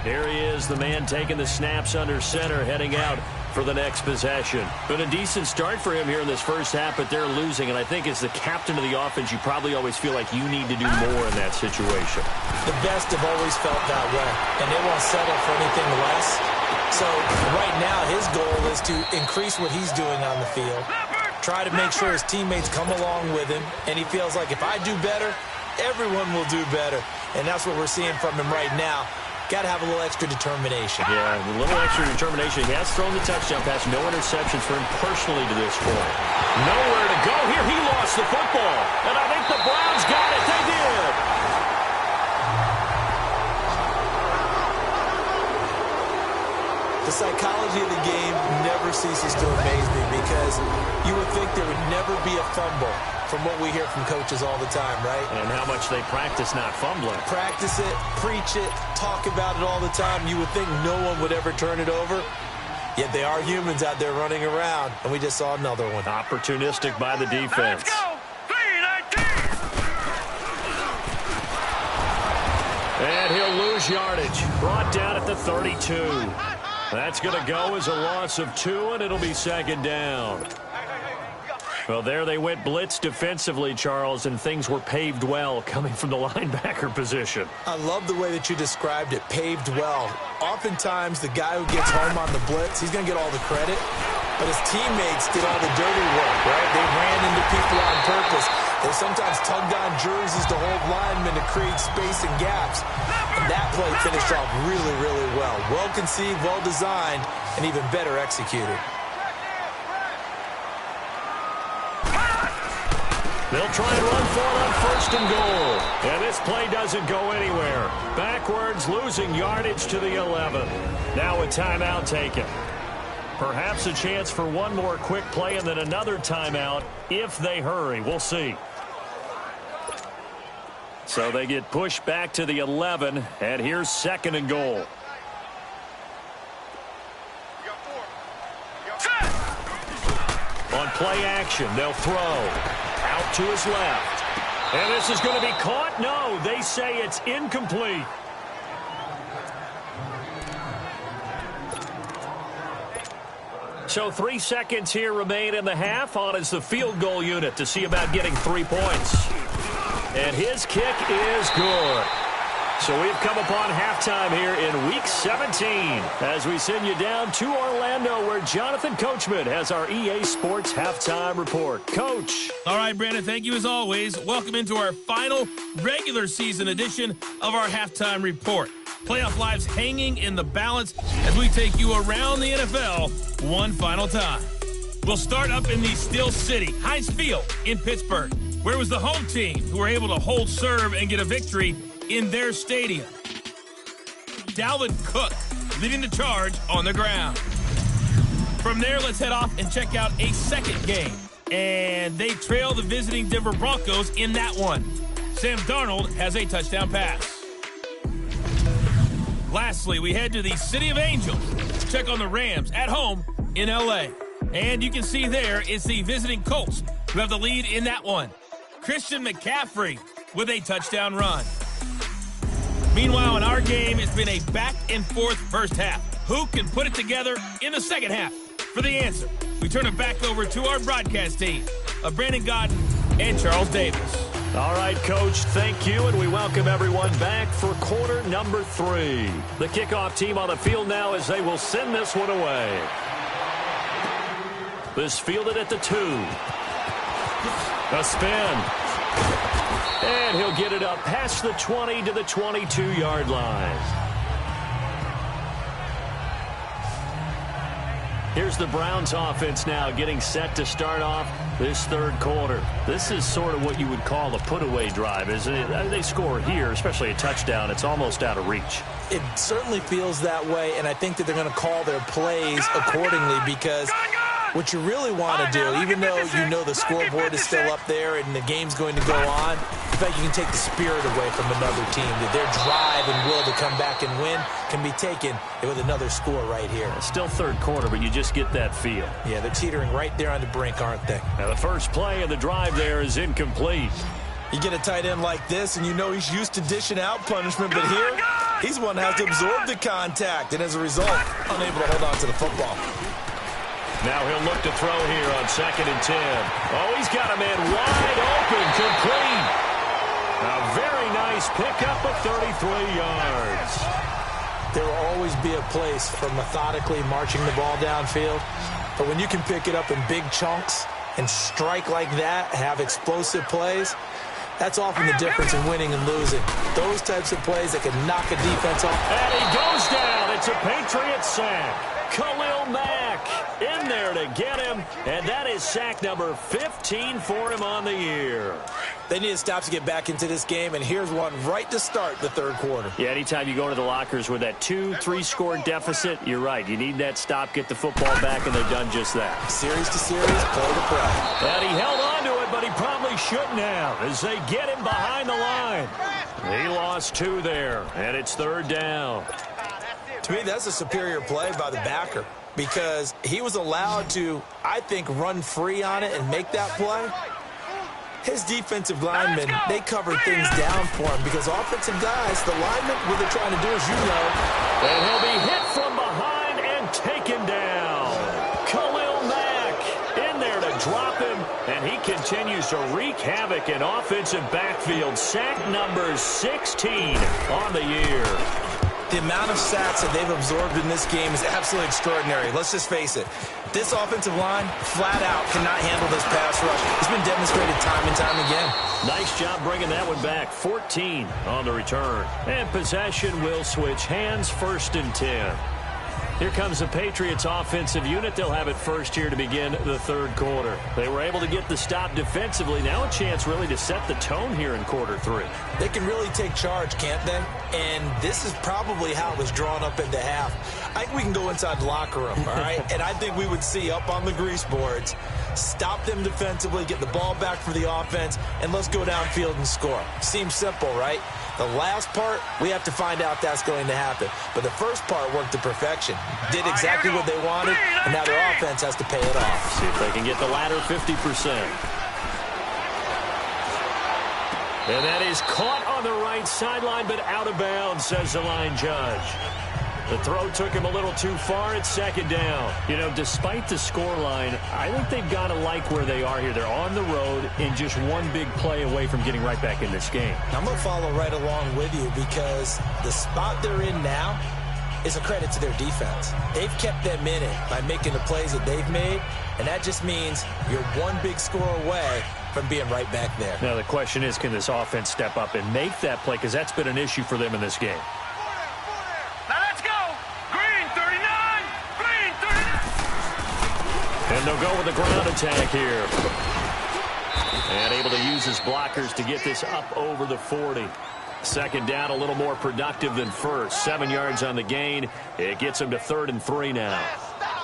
Here he is, the man taking the snaps under center, heading out for the next possession. Been a decent start for him here in this first half, but they're losing. And I think as the captain of the offense, you probably always feel like you need to do more in that situation. The best have always felt that way, and they won't settle for anything less. So right now his goal is to increase what he's doing on the field. Try to make sure his teammates come along with him, and he feels like if I do better, everyone will do better. And that's what we're seeing from him right now. Got to have a little extra determination. Yeah, a little extra determination. He has thrown the touchdown pass. No interceptions for him personally to this point. Nowhere to go here. He lost the football. And I think the Browns got it. They did. The psychology of the game never ceases to amaze me because you would think there would never be a fumble from what we hear from coaches all the time, right? And how much they practice not fumbling. Practice it, preach it, talk about it all the time. You would think no one would ever turn it over. Yet they are humans out there running around, and we just saw another one. Opportunistic by the defense. Let's go! 3-19! And he'll lose yardage. Brought down at the 32. That's going to go as a loss of 2, and it'll be second down. Well, there they went blitz defensively, Charles, and things were paved well coming from the linebacker position. I love the way that you described it, paved well. Oftentimes, the guy who gets home on the blitz, he's going to get all the credit, but his teammates did all the dirty work, right? They ran into people on purpose. They sometimes tugged on jerseys to hold linemen to create space and gaps. And that play finished off really, really well. Well-conceived, well-designed, and even better executed. They'll try and run for it on first and goal. And this play doesn't go anywhere. Backwards, losing yardage to the 11. Now a timeout taken. Perhaps a chance for one more quick play and then another timeout if they hurry. We'll see. So they get pushed back to the 11, and here's second and goal. On play action, they'll throw. Out to his left. And this is going to be caught? No, they say it's incomplete. So 3 seconds here remain in the half. On is the field goal unit to see about getting 3 points. And his kick is good. So we've come upon halftime here in Week 17 as we send you down to Orlando where Jonathan Coachman has our EA Sports Halftime Report. Coach. All right, Brandon, thank you as always. Welcome into our final regular season edition of our Halftime Report. Playoff lives hanging in the balance as we take you around the NFL one final time. We'll start up in the Steel City, Heinz Field in Pittsburgh, where it was the home team who were able to hold serve and get a victory in their stadium. Dalvin Cook leading the charge on the ground. From there, let's head off and check out a second game. And they trail the visiting Denver Broncos in that one. Sam Darnold has a touchdown pass. Lastly, we head to the City of Angels to check on the Rams at home in L.A. And you can see there it's the visiting Colts who have the lead in that one. Christian McCaffrey with a touchdown run. Meanwhile, in our game, it's been a back-and-forth first half. Who can put it together in the second half? For the answer, we turn it back over to our broadcast team of Brandon Godden and Charles Davis. All right, Coach, thank you, and we welcome everyone back for quarter number 3. The kickoff team on the field now as they will send this one away. This fielded at the 2. A spin. And he'll get it up past the 20 to the 22-yard line. Here's the Browns offense now getting set to start off this third quarter. This is sort of what you would call a put-away drive, isn't it? They score here, especially a touchdown. It's almost out of reach. It certainly feels that way, and I think that they're going to call their plays accordingly because what you really want to do, even though you know the scoreboard is still up there and the game's going to go on, in fact, you can take the spirit away from another team. That their drive and will to come back and win can be taken with another score right here. It's still third quarter, but you just get that feel. Yeah, they're teetering right there on the brink, aren't they? Now, the first play of the drive there is incomplete. You get a tight end like this, and you know he's used to dishing out punishment, but here, he's one that has to absorb the contact, and as a result, unable to hold on to the football. Now he'll look to throw here on 2nd and 10. Oh, he's got a man wide open, complete. A very nice pickup of 33 yards. There will always be a place for methodically marching the ball downfield, but when you can pick it up in big chunks and strike like that, have explosive plays, that's often the difference in winning and losing. Those types of plays that can knock a defense off. And he goes down. It's a Patriots sack. Khalil Mack in there to get him, and that is sack number 15 for him on the year. They need a stop to get back into this game, and here's one right to start the third quarter. Yeah, anytime you go into the lockers with that 2-3 score deficit, you're right. You need that stop, get the football back, and they've done just that. Series to series, play to play. And he held on to it, but he probably shouldn't have as they get him behind the line. He lost 2 there, and it's third down. To me, that's a superior play by the backer because he was allowed to, I think, run free on it and make that play. His defensive linemen, they covered things down for him because offensive guys, the linemen, what they're trying to do is, you know. And he'll be hit from behind and And he continues to wreak havoc in offensive backfield. Sack number 16 on the year. The amount of sacks that they've absorbed in this game is absolutely extraordinary. Let's just face it. This offensive line, flat out, cannot handle this pass rush. It's been demonstrated time and time again. Nice job bringing that one back. 14 on the return. And possession will switch hands, 1st and 10. Here comes the Patriots offensive unit. They'll have it first here to begin the 3rd quarter. They were able to get the stop defensively. Now a chance really to set the tone here in quarter 3. They can really take charge, can't they? And this is probably how it was drawn up into half. I think we can go inside the locker room, all right? And I think we would see up on the grease boards, stop them defensively, get the ball back for the offense, and let's go downfield and score. Seems simple, right? The last part, we have to find out if that's going to happen. But the first part worked to perfection. Did exactly what they wanted, and now their offense has to pay it off. See if they can get the latter 50%. And that is caught on the right sideline, but out of bounds, says the line judge. The throw took him a little too far. It's 2nd down. You know, despite the scoreline, I think they've got to like where they are here. They're on the road and just one big play away from getting right back in this game. I'm going to follow right along with you because the spot they're in now is a credit to their defense. They've kept them in it by making the plays that they've made, and that just means you're one big score away from being right back there. Now the question is, can this offense step up and make that play? Because that's been an issue for them in this game. And they'll go with the ground attack here. And able to use his blockers to get this up over the 40. 2nd down, a little more productive than first. 7 yards on the gain. It gets him to 3rd and 3 now.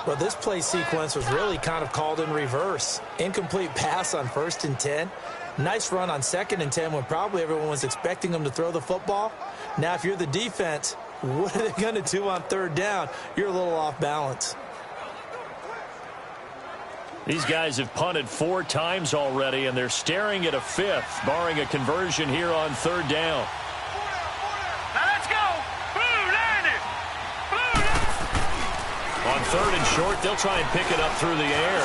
Well, this play sequence was really kind of called in reverse. Incomplete pass on 1st and 10. Nice run on 2nd and 10 when probably everyone was expecting them to throw the football. Now, if you're the defense, what are they going to do on 3rd down? You're a little off balance. These guys have punted 4 times already, and they're staring at a 5th, barring a conversion here on 3rd down. Now let's go. Blue, land it. Blue, On 3rd and short, they'll try and pick it up through the air.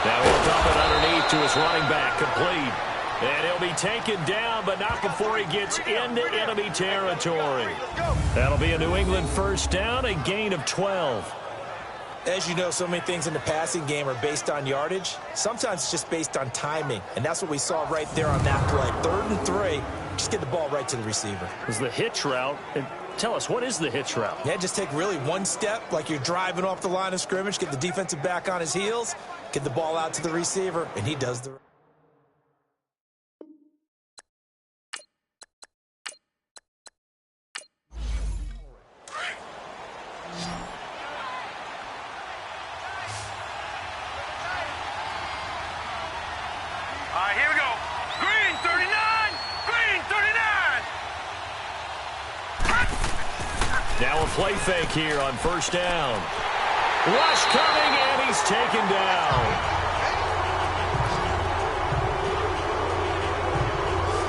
Now he'll dump it underneath to his running back, complete. And he'll be taken down, but not before he gets into enemy territory. That'll be a New England 1st down, a gain of 12. As you know, so many things in the passing game are based on yardage. Sometimes it's just based on timing, and that's what we saw right there on that play. 3rd and 3, just get the ball right to the receiver. Is the hitch route. Tell us, what is the hitch route? Yeah, just take really one step like you're driving off the line of scrimmage, get the defensive back on his heels, get the ball out to the receiver, and he does the... All right, here we go. Green 39. Green 39. Now a play fake here on 1st down. Rush coming, and he's taken down.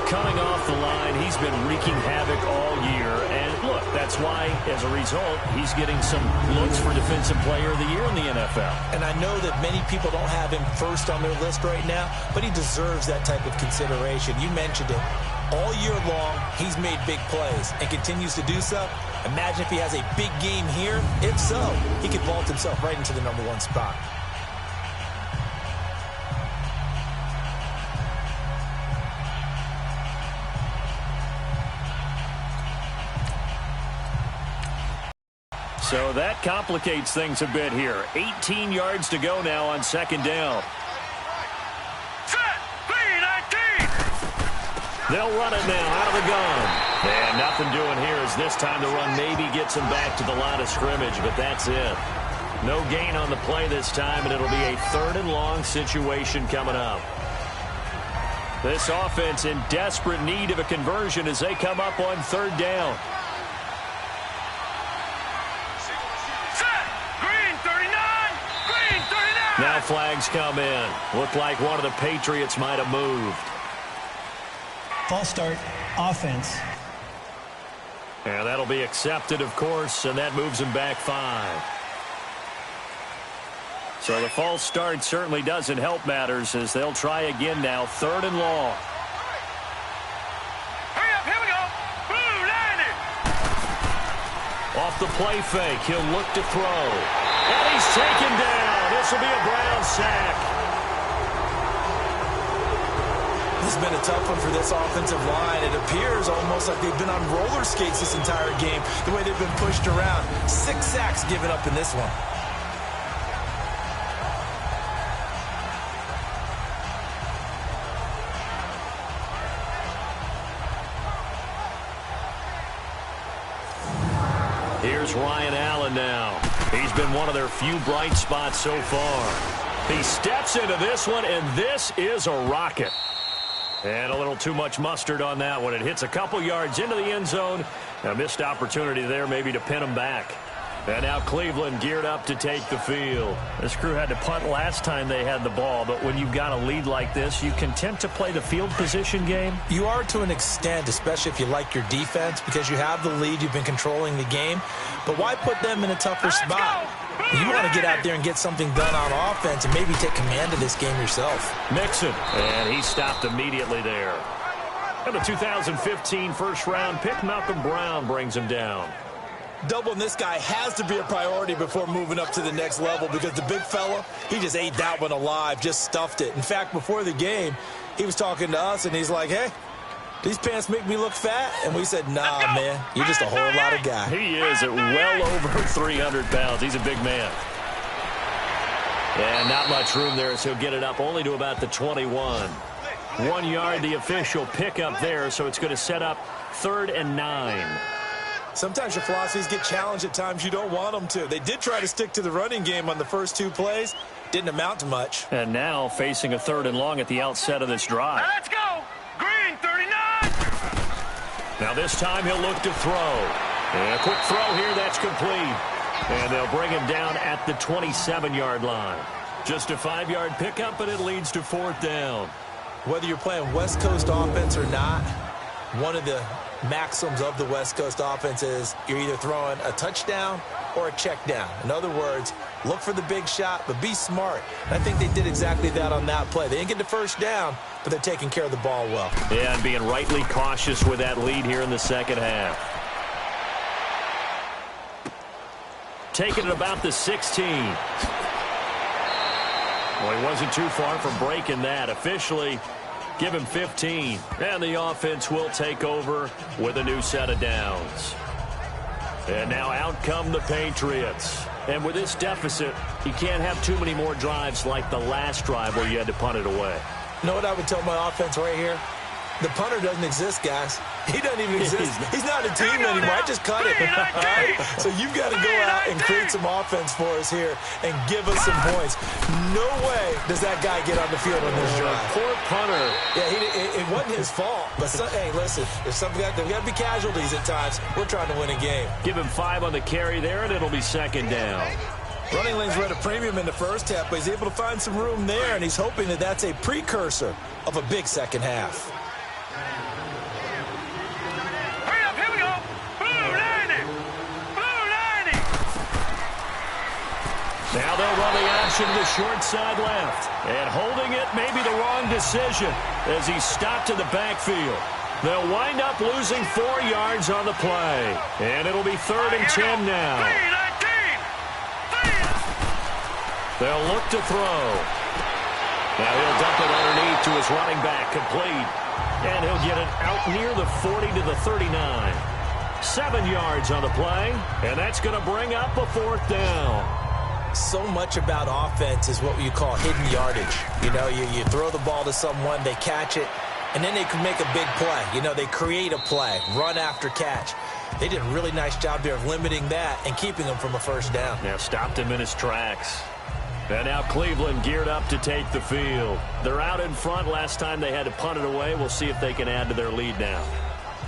Coming off the line, he's been wreaking havoc all year. And look, that's why, as a result, he's getting some looks for Defensive Player of the Year in the NFL. And I know that many people don't have him first on their list right now, but he deserves that type of consideration. You mentioned it. All year long, he's made big plays and continues to do so. Imagine if he has a big game here. If so, he could vault himself right into the #1 spot. So that complicates things a bit here. 18 yards to go now on 2nd down. Set. B19. They'll run it now out of the gun. And nothing doing here as this time the run maybe gets them back to the line of scrimmage, but that's it. No gain on the play this time, and it'll be a 3rd and long situation coming up. This offense in desperate need of a conversion as they come up on 3rd down. Now flags come in. Looked like one of the Patriots might have moved. False start, offense. And that'll be accepted, of course, and that moves him back 5. So the false start certainly doesn't help matters as they'll try again now. 3rd and long. Hurry up, here we go. Blue line it. Off the play fake, he'll look to throw. And he's taken down. This will be a Brown sack. This has been a tough one for this offensive line. It appears almost like they've been on roller skates this entire game, the way they've been pushed around. 6 sacks given up in this one. Here's Ryan Allen now. He's been one of their few bright spots so far. He steps into this one, and this is a rocket. And a little too much mustard on that one. It hits a couple yards into the end zone. A missed opportunity there maybe to pin him back. And now Cleveland geared up to take the field. This crew had to punt last time they had the ball, but when you've got a lead like this, you content to play the field position game? You are to an extent, especially if you like your defense, because you have the lead, you've been controlling the game. But why put them in a tougher spot? You want to get out there and get something done on offense and maybe take command of this game yourself. Mixon, and he stopped immediately there. And the 2015 first-round pick, Malcolm Brown, brings him down. Doubling this guy has to be a priority before moving up to the next level because the big fella, he just ate that one alive, just stuffed it. In fact, before the game, he was talking to us, and he's like, hey, these pants make me look fat? And we said, nah, man, you're just a whole lot of guy. He is at well over 300 pounds. He's a big man. And not much room there, so he'll get it up only to about the 21. 1 yard, the official pickup there, so it's going to set up 3rd and 9. Sometimes your philosophies get challenged at times you don't want them to. They did try to stick to the running game on the first 2 plays. Didn't amount to much. And now facing a 3rd and long at the outset of this drive. Let's go. Green 39. Now this time he'll look to throw. And a quick throw here, that's complete. And they'll bring him down at the 27-yard line. Just a 5-yard pickup, but it leads to 4th down. Whether you're playing West Coast offense or not, one of the maxims of the West Coast offense is you're either throwing a touchdown or a check down. In other words, look for the big shot, but be smart. And I think they did exactly that on that play. They didn't get the first down, but they're taking care of the ball well. Yeah, and being rightly cautious with that lead here in the second half. Taking it about the 16. Well, he wasn't too far from breaking that. Officially, give him 15. And the offense will take over with a new set of downs. And now out come the Patriots. And with this deficit, you can't have too many more drives like the last drive where you had to punt it away. You know what I would tell my offense right here? The punter doesn't exist, guys. He doesn't even exist. He's not a team anymore. I just cut it. All right? So you've got to go out and create some offense for us here and give us some points. No way does that guy get on the field on this drive. Poor punter. Yeah, it wasn't his fault. But, hey, listen, there's got to be casualties at times. We're trying to win a game. Give him 5 on the carry there, and it'll be 2nd down. Running lanes were at a premium in the first half, but he's able to find some room there, and he's hoping that that's a precursor of a big second half. Hurry up, here we go. Blue lining. Blue lining. Now they'll run the option to the short side left. And holding it may be the wrong decision as he's stopped in the backfield. They'll wind up losing 4 yards on the play. And it'll be 3rd and 10 now. They'll look to throw. Now he'll dump it underneath to his running back, complete. And he'll get it out near the 40 to the 39. 7 yards on the play, and that's going to bring up a 4th down. So much about offense is what you call hidden yardage. You know, you throw the ball to someone, they catch it, and then they can make a big play. You know, they create a play, run after catch. They did a really nice job there of limiting that and keeping him from a first down. Now stopped him in his tracks. And now Cleveland geared up to take the field. They're out in front. Last time they had to punt it away. We'll see if they can add to their lead now.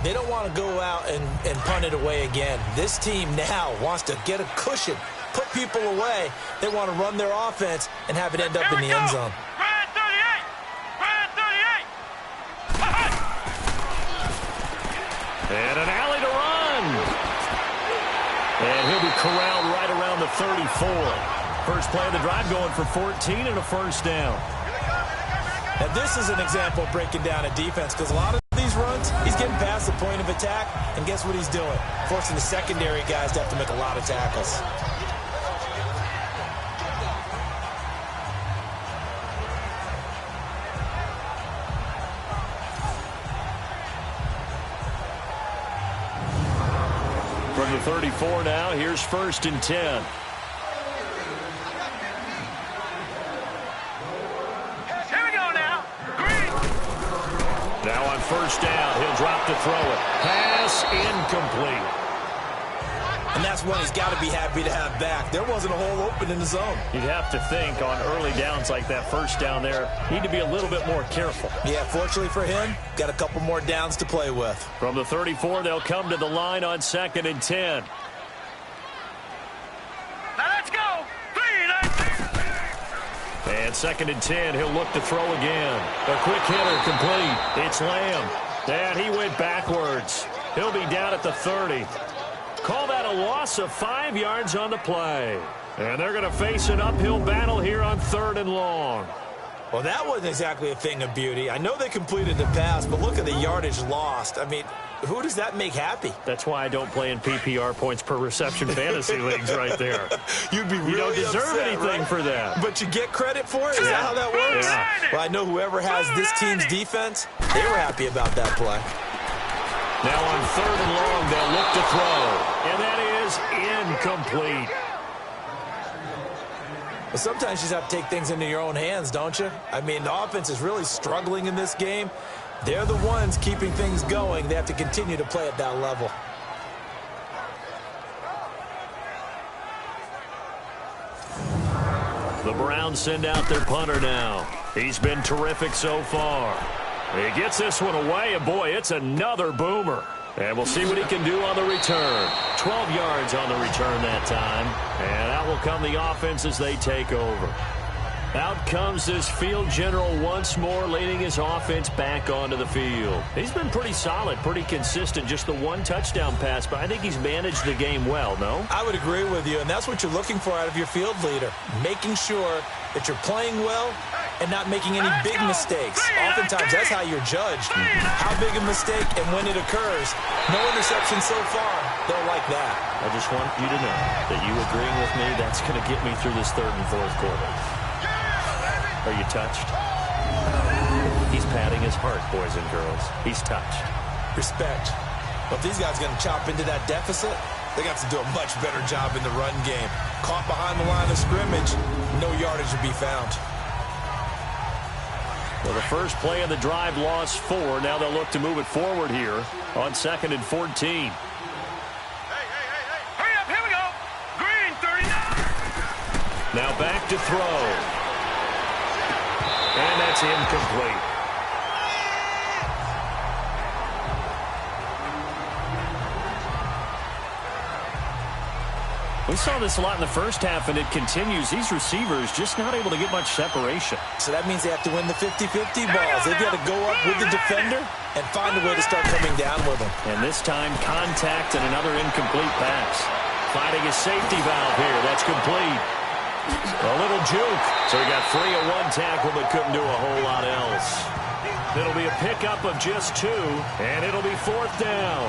They don't want to go out and punt it away again. This team now wants to get a cushion, put people away. They want to run their offense and have it end up in the end zone. Red 38. Red 38. And an alley to run. And he'll be corralled right around the 34. First play of the drive going for 14 and a first down. And this is an example of breaking down a defense, because a lot of these runs, he's getting past the point of attack, and guess what he's doing? Forcing the secondary guys to have to make a lot of tackles. From the 34 now, here's 1st and 10. Now on 1st down, he'll drop to throw it. Pass incomplete. And that's one he's got to be happy to have back. There wasn't a hole open in the zone. You'd have to think on early downs like that, 1st down there, need to be a little bit more careful. Yeah, fortunately for him, got a couple more downs to play with. From the 34, they'll come to the line on 2nd and 10. Now let's go. 3, And 2nd and 10, he'll look to throw again. A quick hitter complete. It's Lamb. And he went backwards. He'll be down at the 30. Call that a loss of 5 yards on the play. And they're going to face an uphill battle here on 3rd and long. Well, that wasn't exactly a thing of beauty. I know they completed the pass, but look at the yardage lost. I mean, who does that make happy? That's why I don't play in PPR points per reception fantasy leagues right there. You'd be really You don't deserve upset, anything right? for that. But you get credit for it? Is that how that works? Yeah. Well, I know whoever has this team's defense, they were happy about that play. Now on 3rd and long, they'll look to throw. And that is incomplete. But sometimes you just have to take things into your own hands, don't you? I mean, the offense is really struggling in this game. They're the ones keeping things going. They have to continue to play at that level. The Browns send out their punter now. He's been terrific so far. He gets this one away, and boy, it's another boomer. And we'll see what he can do on the return. 12 yards on the return that time. And out will come the offense as they take over. Out comes this field general once more, leading his offense back onto the field. He's been pretty solid, pretty consistent, just the one touchdown pass, but I think he's managed the game well, no? I would agree with you, and that's what you're looking for out of your field leader, making sure that you're playing well and not making any big mistakes. Oftentimes, that's how you're judged. How big a mistake and when it occurs. No interception so far. They'll like that. I just want you to know that you agreeing with me, that's going to get me through this 3rd and 4th quarter. Are you touched? He's patting his heart, boys and girls. He's touched. Respect. But if these guys are going to chop into that deficit, they got to do a much better job in the run game. Caught behind the line of scrimmage, no yardage to be found. Well, the first play of the drive lost 4. Now they'll look to move it forward here on 2nd and 14. Hey. Hurry up, here we go. Green, 39. Now back to throw. And that's incomplete. We saw this a lot in the first half, and it continues. These receivers just not able to get much separation. So that means they have to win the 50-50 balls. They've got to go up with the defender and find a way to start coming down with them. And this time, contact and another incomplete pass. Finding a safety valve here. That's complete. A little juke. So he got free of one tackle but couldn't do a whole lot else. It'll be a pickup of just 2, and it'll be 4th down.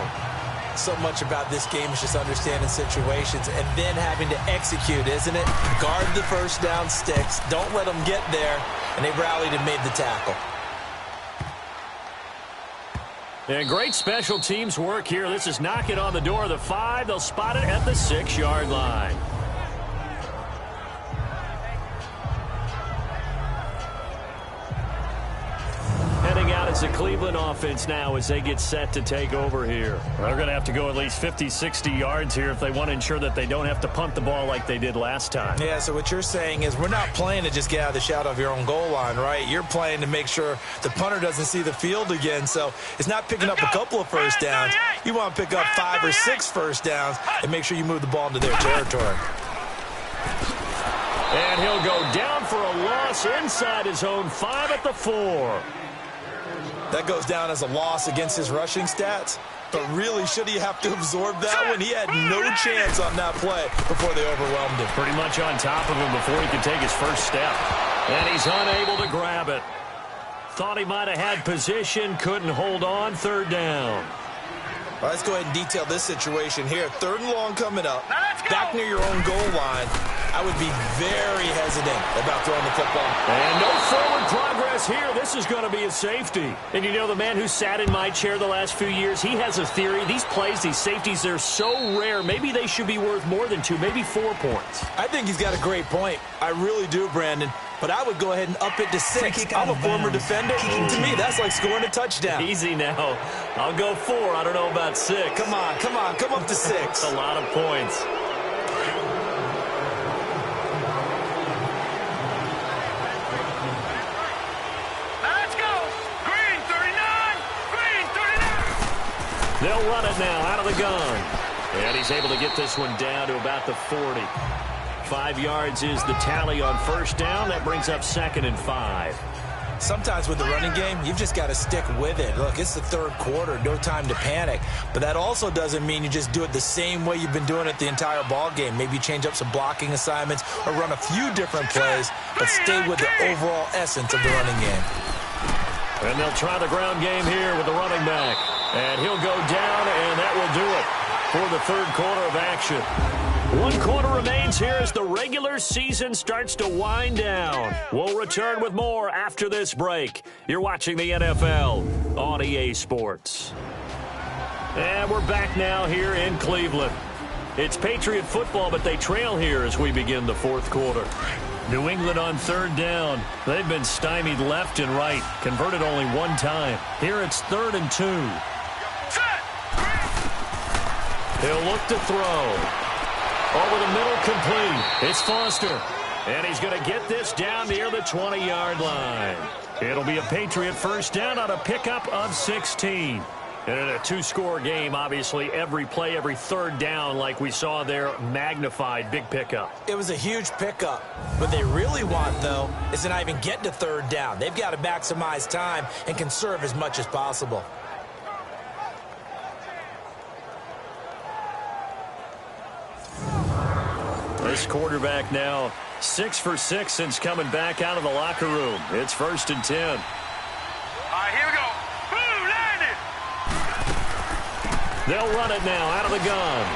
So much about this game is just understanding situations and then having to execute, isn't it? Guard the first down sticks. Don't let them get there. And they rallied and made the tackle. And great special teams work here. This is knocking on the door of the 5. They'll spot it at the 6-yard line. Heading out as the Cleveland offense now as they get set to take over here. They're going to have to go at least 50, 60 yards here if they want to ensure that they don't have to punt the ball like they did last time. Yeah, so what you're saying is we're not playing to just get out of the shadow of your own goal line, right? You're playing to make sure the punter doesn't see the field again. So it's not picking up a couple of first downs. You want to pick up 5 or 6 first downs and make sure you move the ball into their territory. And he'll go down for a loss inside his own 5 at the 4. That goes down as a loss against his rushing stats. But really, should he have to absorb that one? He had no chance on that play before they overwhelmed him. Pretty much on top of him before he could take his first step. And he's unable to grab it. Thought he might have had position, couldn't hold on, third down. All right, let's go ahead and detail this situation here. Third and long coming up. Back near your own goal line. I would be very hesitant about throwing the football. And no forward progress here. This is going to be a safety. And you know, the man who sat in my chair the last few years, he has a theory. These plays, these safeties, they're so rare. Maybe they should be worth more than 2, maybe 4 points. I think he's got a great point. I really do, Brandon. But I would go ahead and up it to 6. I'm a former defender. To me, that's like scoring a touchdown. Easy now. I'll go 4. I don't know about 6. Come on. Come up to 6. That's a lot of points. Let's go. Green 39. Green 39. They'll run it now out of the gun. And he's able to get this one down to about the 40. 5 yards is the tally on first down. That brings up 2nd and 5. Sometimes with the running game, you've just got to stick with it. Look, it's the third quarter, no time to panic. But that also doesn't mean you just do it the same way you've been doing it the entire ball game. Maybe change up some blocking assignments or run a few different plays, but stay with the overall essence of the running game. And they'll try the ground game here with the running back. And he'll go down, and that will do it for the third quarter of action. 1 quarter remains here as the regular season starts to wind down. We'll return with more after this break. You're watching the NFL on EA Sports. And we're back now here in Cleveland. It's Patriot football, but they trail here as we begin the fourth quarter. New England on third down. They've been stymied left and right. Converted only 1 time. Here it's 3rd and 2. He'll look to throw. Over the middle, complete. It's Foster. And he's going to get this down near the 20-yard line. It'll be a Patriot first down on a pickup of 16. And in a 2-score game, obviously, every play, every third down, like we saw there, magnified, big pickup. It was a huge pickup. What they really want, though, is to not even get to third down. They've got to maximize time and conserve as much as possible. This quarterback now 6 for 6 since coming back out of the locker room. It's 1st and 10. All right, here we go. Boom, landed. They'll run it now out of the gun.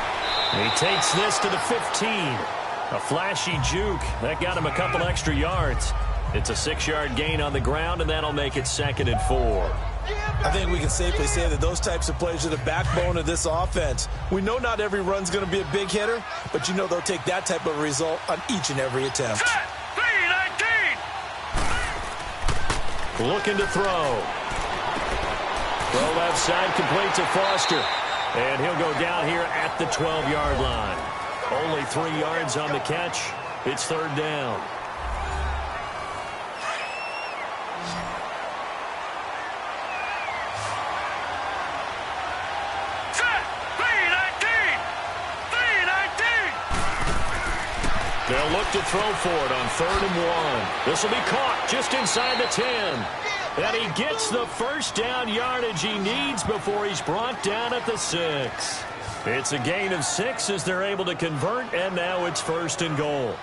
He takes this to the 15. A flashy juke. That got him a couple extra yards. It's a 6-yard gain on the ground, and that'll make it 2nd and 4. I think we can safely say that those types of plays are the backbone of this offense. We know not every run's going to be a big hitter, but you know they'll take that type of result on each and every attempt. Set. 3-19. Looking to throw. Throw left side, complete to Foster. And he'll go down here at the 12-yard line. Only 3 yards on the catch. It's 3rd down. They'll look to throw for it on 3rd and 1. This will be caught just inside the 10. And he gets the first down yardage he needs before he's brought down at the 6. It's a gain of 6 as they're able to convert, and now it's 1st and goal.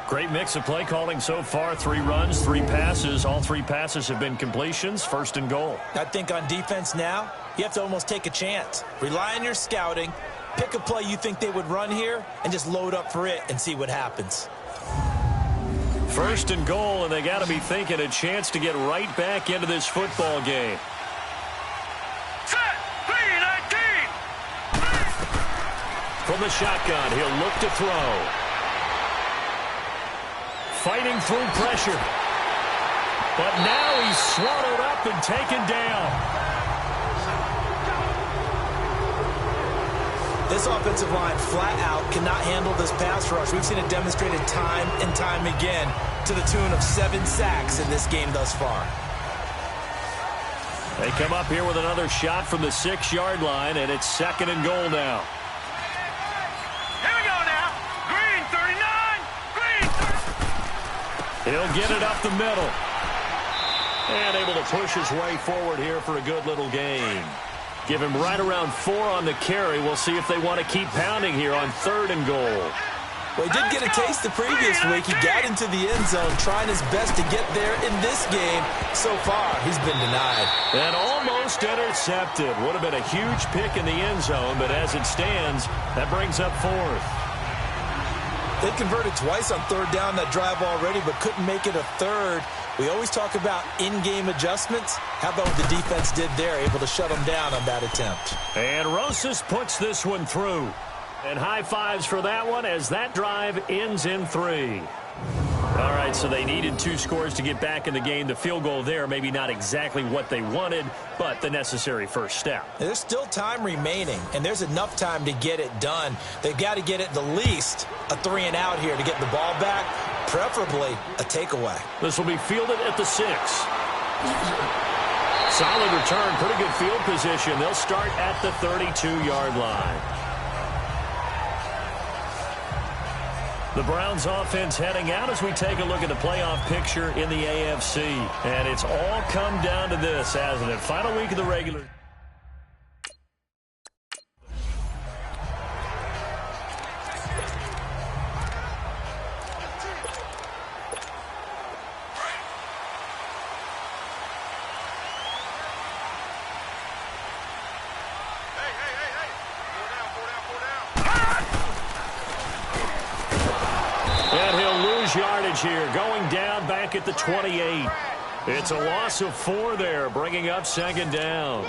Great mix of play calling so far. 3 runs, 3 passes. All 3 passes have been completions. 1st and goal. I think on defense now, you have to almost take a chance. Rely on your scouting. Pick a play you think they would run here and just load up for it and see what happens. 1st and goal, and they got to be thinking a chance to get right back into this football game. Set. 3-19. From the shotgun, he'll look to throw. Fighting through pressure. But now he's swallowed up and taken down. This offensive line flat out cannot handle this pass rush. We've seen it demonstrated time and time again to the tune of 7 sacks in this game thus far. They come up here with another shot from the 6-yard line, and it's 2nd and goal now. Here we go now. Green 39. Green 39. He'll get it up the middle. And able to push his way forward here for a good little gain. Give him right around 4 on the carry. We'll see if they want to keep pounding here on 3rd and goal. Well, he did get a taste the previous week. He got into the end zone trying his best to get there in this game. So far, he's been denied. And almost intercepted. Would have been a huge pick in the end zone, but as it stands, that brings up 4th. They converted twice on 3rd down that drive already, but couldn't make it a 3rd. We always talk about in-game adjustments. How about what the defense did there, able to shut them down on that attempt. And Rosas puts this one through. And high fives for that one as that drive ends in 3. All right, so they needed 2 scores to get back in the game. The field goal there, maybe not exactly what they wanted, but the necessary first step. There's still time remaining, and there's enough time to get it done. They've got to get at the least a 3 and out here to get the ball back, preferably a takeaway. This will be fielded at the 6. Solid return, pretty good field position. They'll start at the 32-yard line. The Browns offense heading out as we take a look at the playoff picture in the AFC. And it's all come down to this, hasn't it? Final week of the regular. Yardage here, going down back at the 28. It's a loss of 4 there, bringing up 2nd down.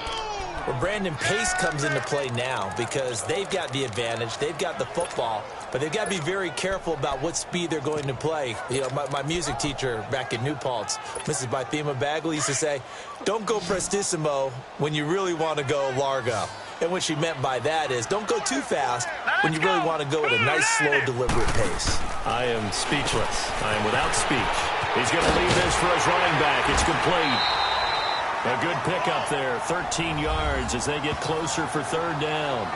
Well, Brandon, pace comes into play now because they've got the advantage. They've got the football, but they've got to be very careful about what speed they're going to play. You know, my music teacher back in New Paltz, Mrs. Bythema Bagley, used to say, don't go prestissimo when you really want to go largo. And what she meant by that is don't go too fast when you really want to go at a nice, slow, deliberate pace. I am speechless. I am without speech. He's going to leave this for his running back. It's complete. A good pickup there, 13 yards as they get closer for 3rd down.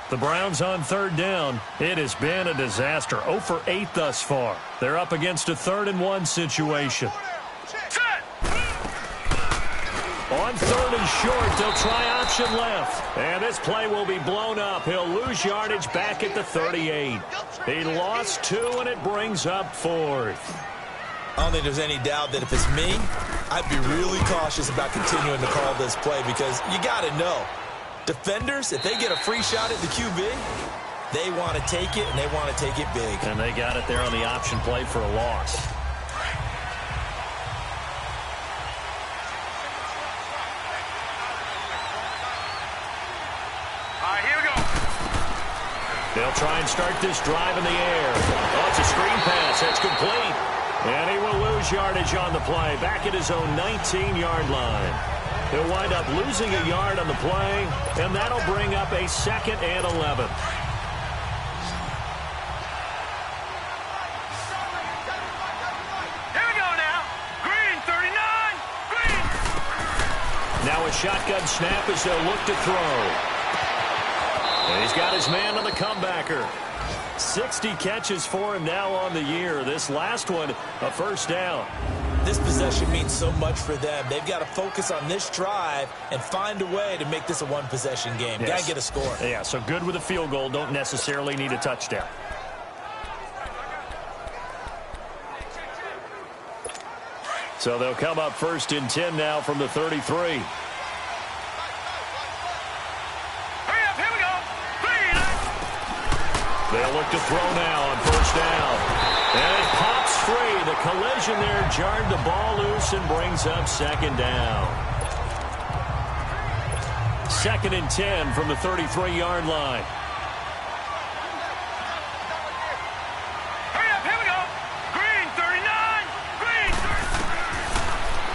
The Browns on 3rd down. It has been a disaster. 0 for 8 thus far. They're up against a 3rd and 1 situation. On 3rd and short, they'll try option left. And this play will be blown up. He'll lose yardage back at the 38. He lost 2, and it brings up 4th. I don't think there's any doubt that if it's me, I'd be really cautious about continuing to call this play because you got to know. Defenders, if they get a free shot at the QB, they want to take it, and they want to take it big. And they got it there on the option play for a loss. All right, here we go. They'll try and start this drive in the air. Oh, it's a screen pass. That's complete. And he will lose yardage on the play, back at his own 19-yard line. He'll wind up losing a yard on the play, and that'll bring up a 2nd and 11. Here we go now. Green, 39. Green. Now a shotgun snap as they'll look to throw. And he's got his man on the comebacker. 60 catches for him now on the year. This last one, a 1st down. This possession means so much for them. They've got to focus on this drive and find a way to make this a 1-possession game. Yes. Got to get a score. Yeah, so good with a field goal. Don't necessarily need a touchdown. So they'll come up 1st and 10 now from the 33. Hurry up, here we go. Green. They'll look to throw now on 1st down. And it pops free. The collision there jarred the ball loose and brings up 2nd down. 2nd and 10 from the 33-yard line. Hurry up, here we go. Green, 39. Green.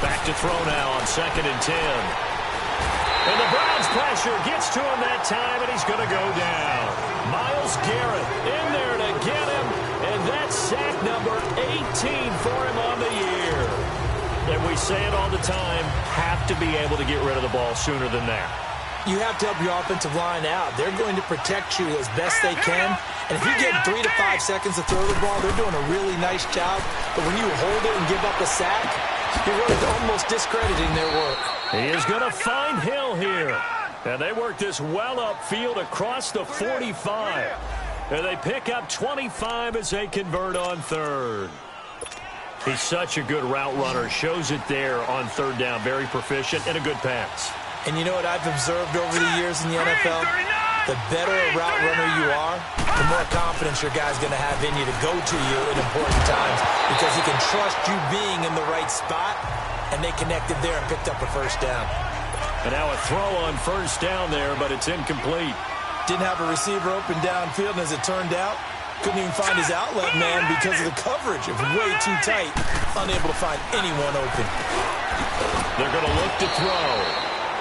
Back to throw now on 2nd and 10. And the Browns pressure gets to him that time, and he's going to go down. Myles Garrett in there to get him, and that's sack number 18 for him on the year. And we say it all the time, have to be able to get rid of the ball sooner than that. You have to help your offensive line out. They're going to protect you as best they can. And if you get 3 to 5 seconds to throw the ball, they're doing a really nice job. But when you hold it and give up a sack, you're really almost discrediting their work. He is going to find Hill here. And they work this well upfield across the 45. And they pick up 25 as they convert on third. He's such a good route runner. Shows it there on third down. Very proficient and a good pass. And you know what I've observed over the years in the NFL? The better a route runner you are, the more confidence your guy's going to have in you to go to you in important times because he can trust you being in the right spot, and they connected there and picked up a first down. And now a throw on first down there, but it's incomplete. Didn't have a receiver open downfield, and as it turned out, couldn't even find his outlet man because of the coverage. It was way too tight, unable to find anyone open. They're going to look to throw.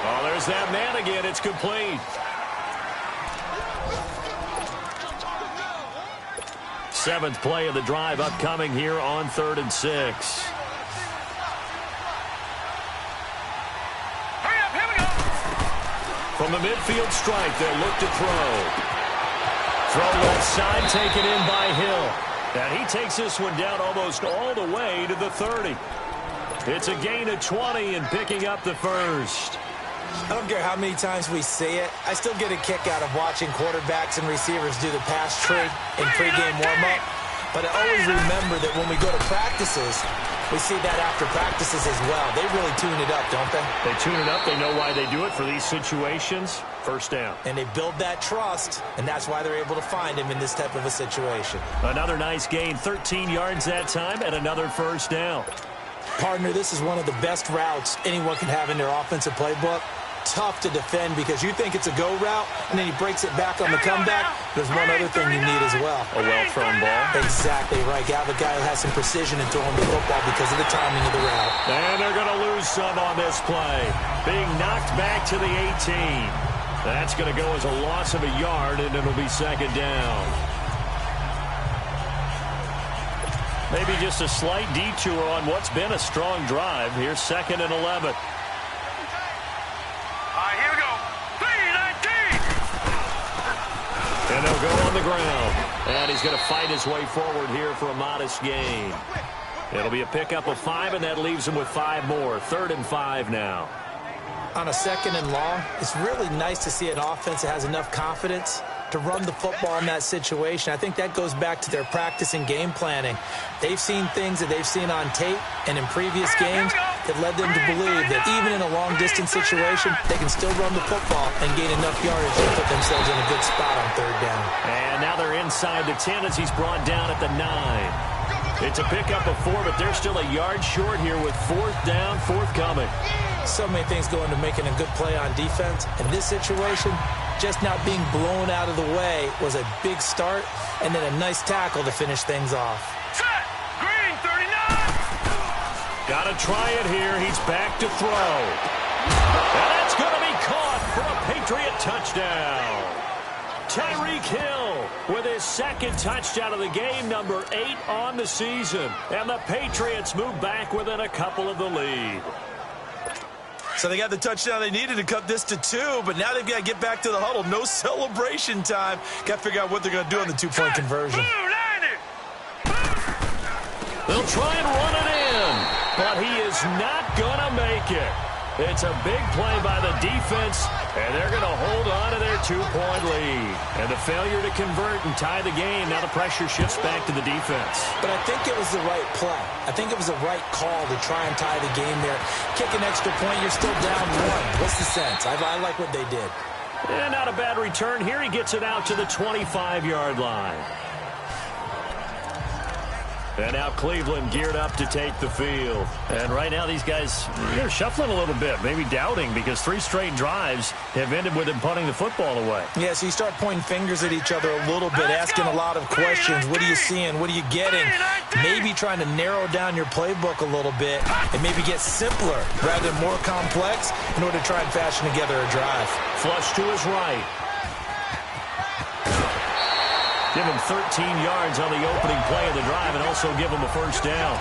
Oh, there's that man again. It's complete. Seventh play of the drive upcoming here on 3rd and 6. Hurry up, here we go. From the midfield stripe, they'll look to throw. Throw left side, taken in by Hill. And he takes this one down almost all the way to the 30. It's a gain of 20 and picking up the first. I don't care how many times we say it. I still get a kick out of watching quarterbacks and receivers do the pass tree in pregame warm-up. But I always remember that when we go to practices, we see that after practices as well. They really tune it up, don't they? They tune it up. They know why they do it for these situations. First down. And they build that trust, and that's why they're able to find him in this type of a situation. Another nice gain, 13 yards that time, and another first down. Partner, this is one of the best routes anyone can have in their offensive playbook. Tough to defend because you think it's a go route, and then he breaks it back on the comeback. There's one other thing you need as well. A well-thrown ball. Exactly right. You have a guy who has some precision in throwing the football because of the timing of the route. And they're going to lose some on this play. Being knocked back to the 18. That's going to go as a loss of a yard, and it'll be second down. Maybe just a slight detour on what's been a strong drive. Here's 2nd and 11. Here we go. 3-19. And they'll go on the ground. And he's going to fight his way forward here for a modest gain. It'll be a pickup of 5, and that leaves him with 5 more. 3rd and 5 now. On a 2nd and long, it's really nice to see an offense that has enough confidence to run the football in that situation. I think that goes back to their practice and game planning. They've seen things that they've seen on tape and in previous games that led them to believe that even in a long-distance situation, they can still run the football and gain enough yardage to put themselves in a good spot on 3rd down. And now they're inside the 10 as he's brought down at the 9. It's a pickup of 4, but they're still a yard short here with 4th down, forthcoming. So many things go into making a good play on defense. In this situation, just not being blown out of the way was a big start, and then a nice tackle to finish things off. Set. Green, 39. Got to try it here. He's back to throw. And that's going to be caught for a Patriot touchdown. Tyreek Hill with his 2nd touchdown of the game, number 8 on the season. And the Patriots move back within a couple of the lead. So they got the touchdown they needed to cut this to 2, but now they've got to get back to the huddle. No celebration time. Got to figure out what they're going to do on the 2-point conversion. They'll try and run it in, but he is not going to make it. It's a big play by the defense, and they're going to hold on to their 2-point lead. And the failure to convert and tie the game, now the pressure shifts back to the defense. But I think it was the right play. I think it was the right call to try and tie the game there. Kick an extra point, you're still down 1. What's the sense? I like what they did. And not a bad return here. He gets it out to the 25-yard line. And now Cleveland geared up to take the field. And right now these guys, they're shuffling a little bit, maybe doubting, because 3 straight drives have ended with them punting the football away. Yeah, so you start pointing fingers at each other a little bit, asking a lot of questions. What are you seeing? What are you getting? Maybe trying to narrow down your playbook a little bit and maybe get simpler rather than more complex in order to try and fashion together a drive. Flush to his right. Give him 13 yards on the opening play of the drive and also give him a first down.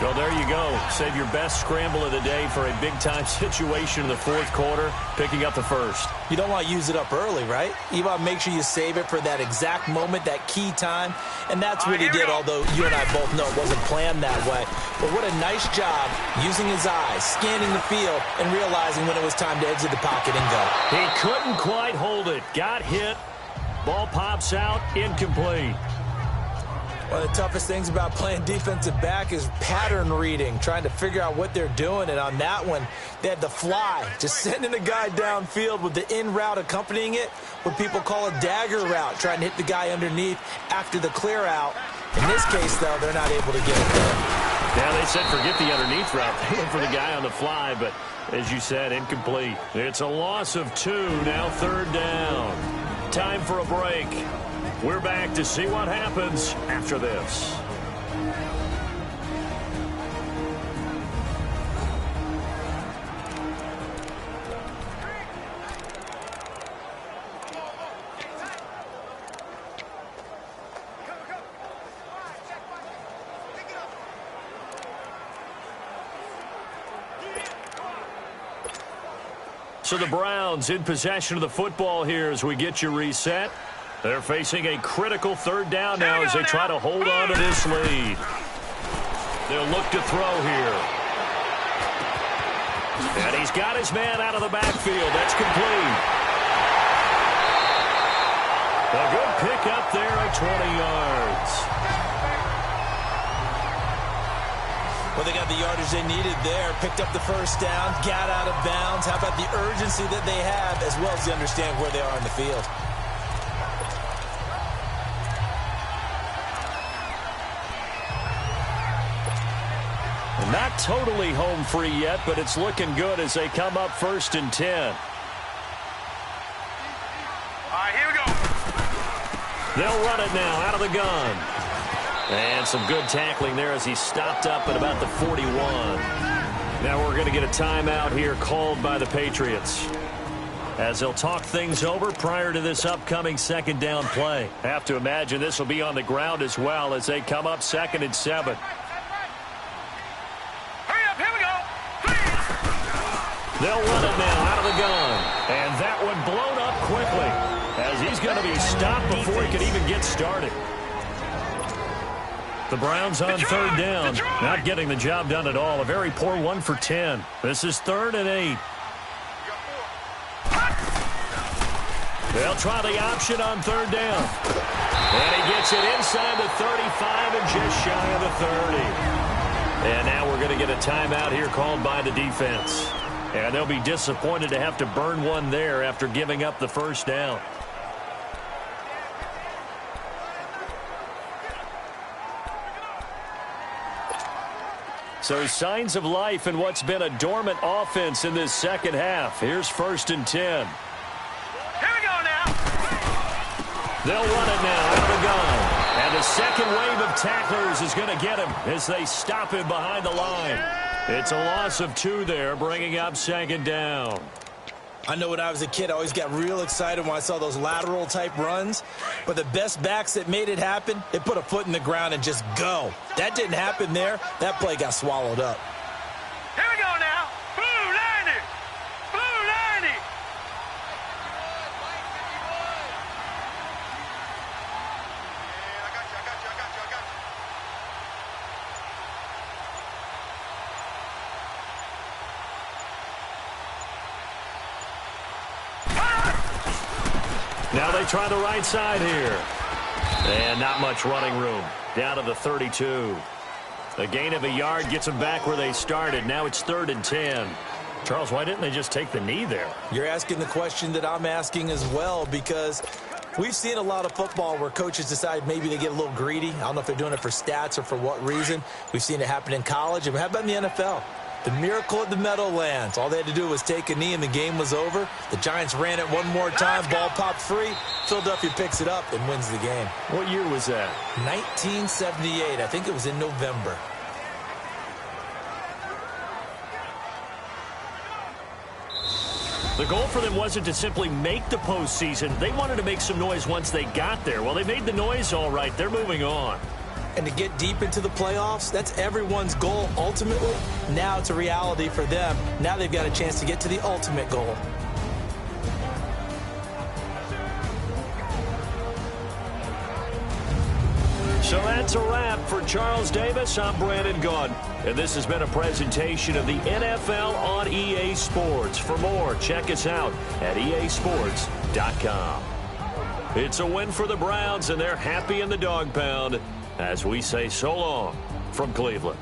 Well, there you go. Save your best scramble of the day for a big-time situation in the fourth quarter, picking up the first. You don't want to use it up early, right? You want to make sure you save it for that exact moment, that key time. And that's what he did, although you and I both know it wasn't planned that way. But what a nice job using his eyes, scanning the field, and realizing when it was time to exit the pocket and go. He couldn't quite hold it. Got hit. Ball pops out. Incomplete. One of the toughest things about playing defensive back is pattern reading, trying to figure out what they're doing. And on that one, they had the fly, just sending a guy downfield with the in route accompanying it, what people call a dagger route, trying to hit the guy underneath after the clear out. In this case, though, they're not able to get it there. Yeah, they said forget the underneath route. They went for the guy on the fly, but as you said, incomplete. It's a loss of 2, now third down. Time for a break. We're back to see what happens after this. So the Browns in possession of the football here as we get you reset. They're facing a critical third down now as they try to hold on to this lead. They'll look to throw here. And he's got his man out of the backfield. That's complete. A good pickup there at 20 yards. Well, they got the yardage they needed there, picked up the first down, got out of bounds. How about the urgency that they have, as well as they understand where they are in the field? Not totally home free yet, but it's looking good as they come up 1st and 10. All right, here we go. They'll run it now out of the gun. And some good tackling there as he stopped up at about the 41. Now we're going to get a timeout here called by the Patriots, as they'll talk things over prior to this upcoming second down play. Have to imagine this will be on the ground as well as they come up 2nd and 7. They'll run it now out of the gun. And that one blown up quickly as he's going to be stopped before he could even get started. The Browns on third down. Not getting the job done at all. A very poor 1 for 10. This is 3rd and 8. They'll try the option on third down. And he gets it inside the 35 and just shy of the 30. And now we're going to get a timeout here called by the defense. And they'll be disappointed to have to burn one there after giving up the first down. So signs of life in what's been a dormant offense in this second half. Here's 1st and 10. Here we go now. They'll run it now out of the gun. And the second wave of tacklers is going to get him as they stop him behind the line. It's a loss of 2 there, bringing up 2nd down. I know when I was a kid, I always got real excited when I saw those lateral-type runs. But the best backs that made it happen, they put a foot in the ground and just go. That didn't happen there. That play got swallowed up. Here we go now. Blue 90. Blue 90. Now they try the right side here. And not much running room. Down to the 32. A gain of a yard gets them back where they started. Now it's 3rd and 10. Charles, why didn't they just take the knee there? You're asking the question that I'm asking as well, because we've seen a lot of football where coaches decide maybe they get a little greedy. I don't know if they're doing it for stats or for what reason. We've seen it happen in college. And how about in the NFL? The miracle at the Meadowlands. All they had to do was take a knee and the game was over. The Giants ran it one more time. Ball popped free. Philadelphia picks it up and wins the game. What year was that? 1978. I think it was in November. The goal for them wasn't to simply make the postseason. They wanted to make some noise once they got there. Well, they made the noise all right. They're moving on. and to get deep into the playoffs, that's everyone's goal ultimately. Now it's a reality for them. Now they've got a chance to get to the ultimate goal. So that's a wrap for Charles Davis. I'm Brandon Gaudin, and this has been a presentation of the NFL on EA Sports. For more, check us out at easports.com. It's a win for the Browns, and they're happy in the dog pound as we say so long from Cleveland.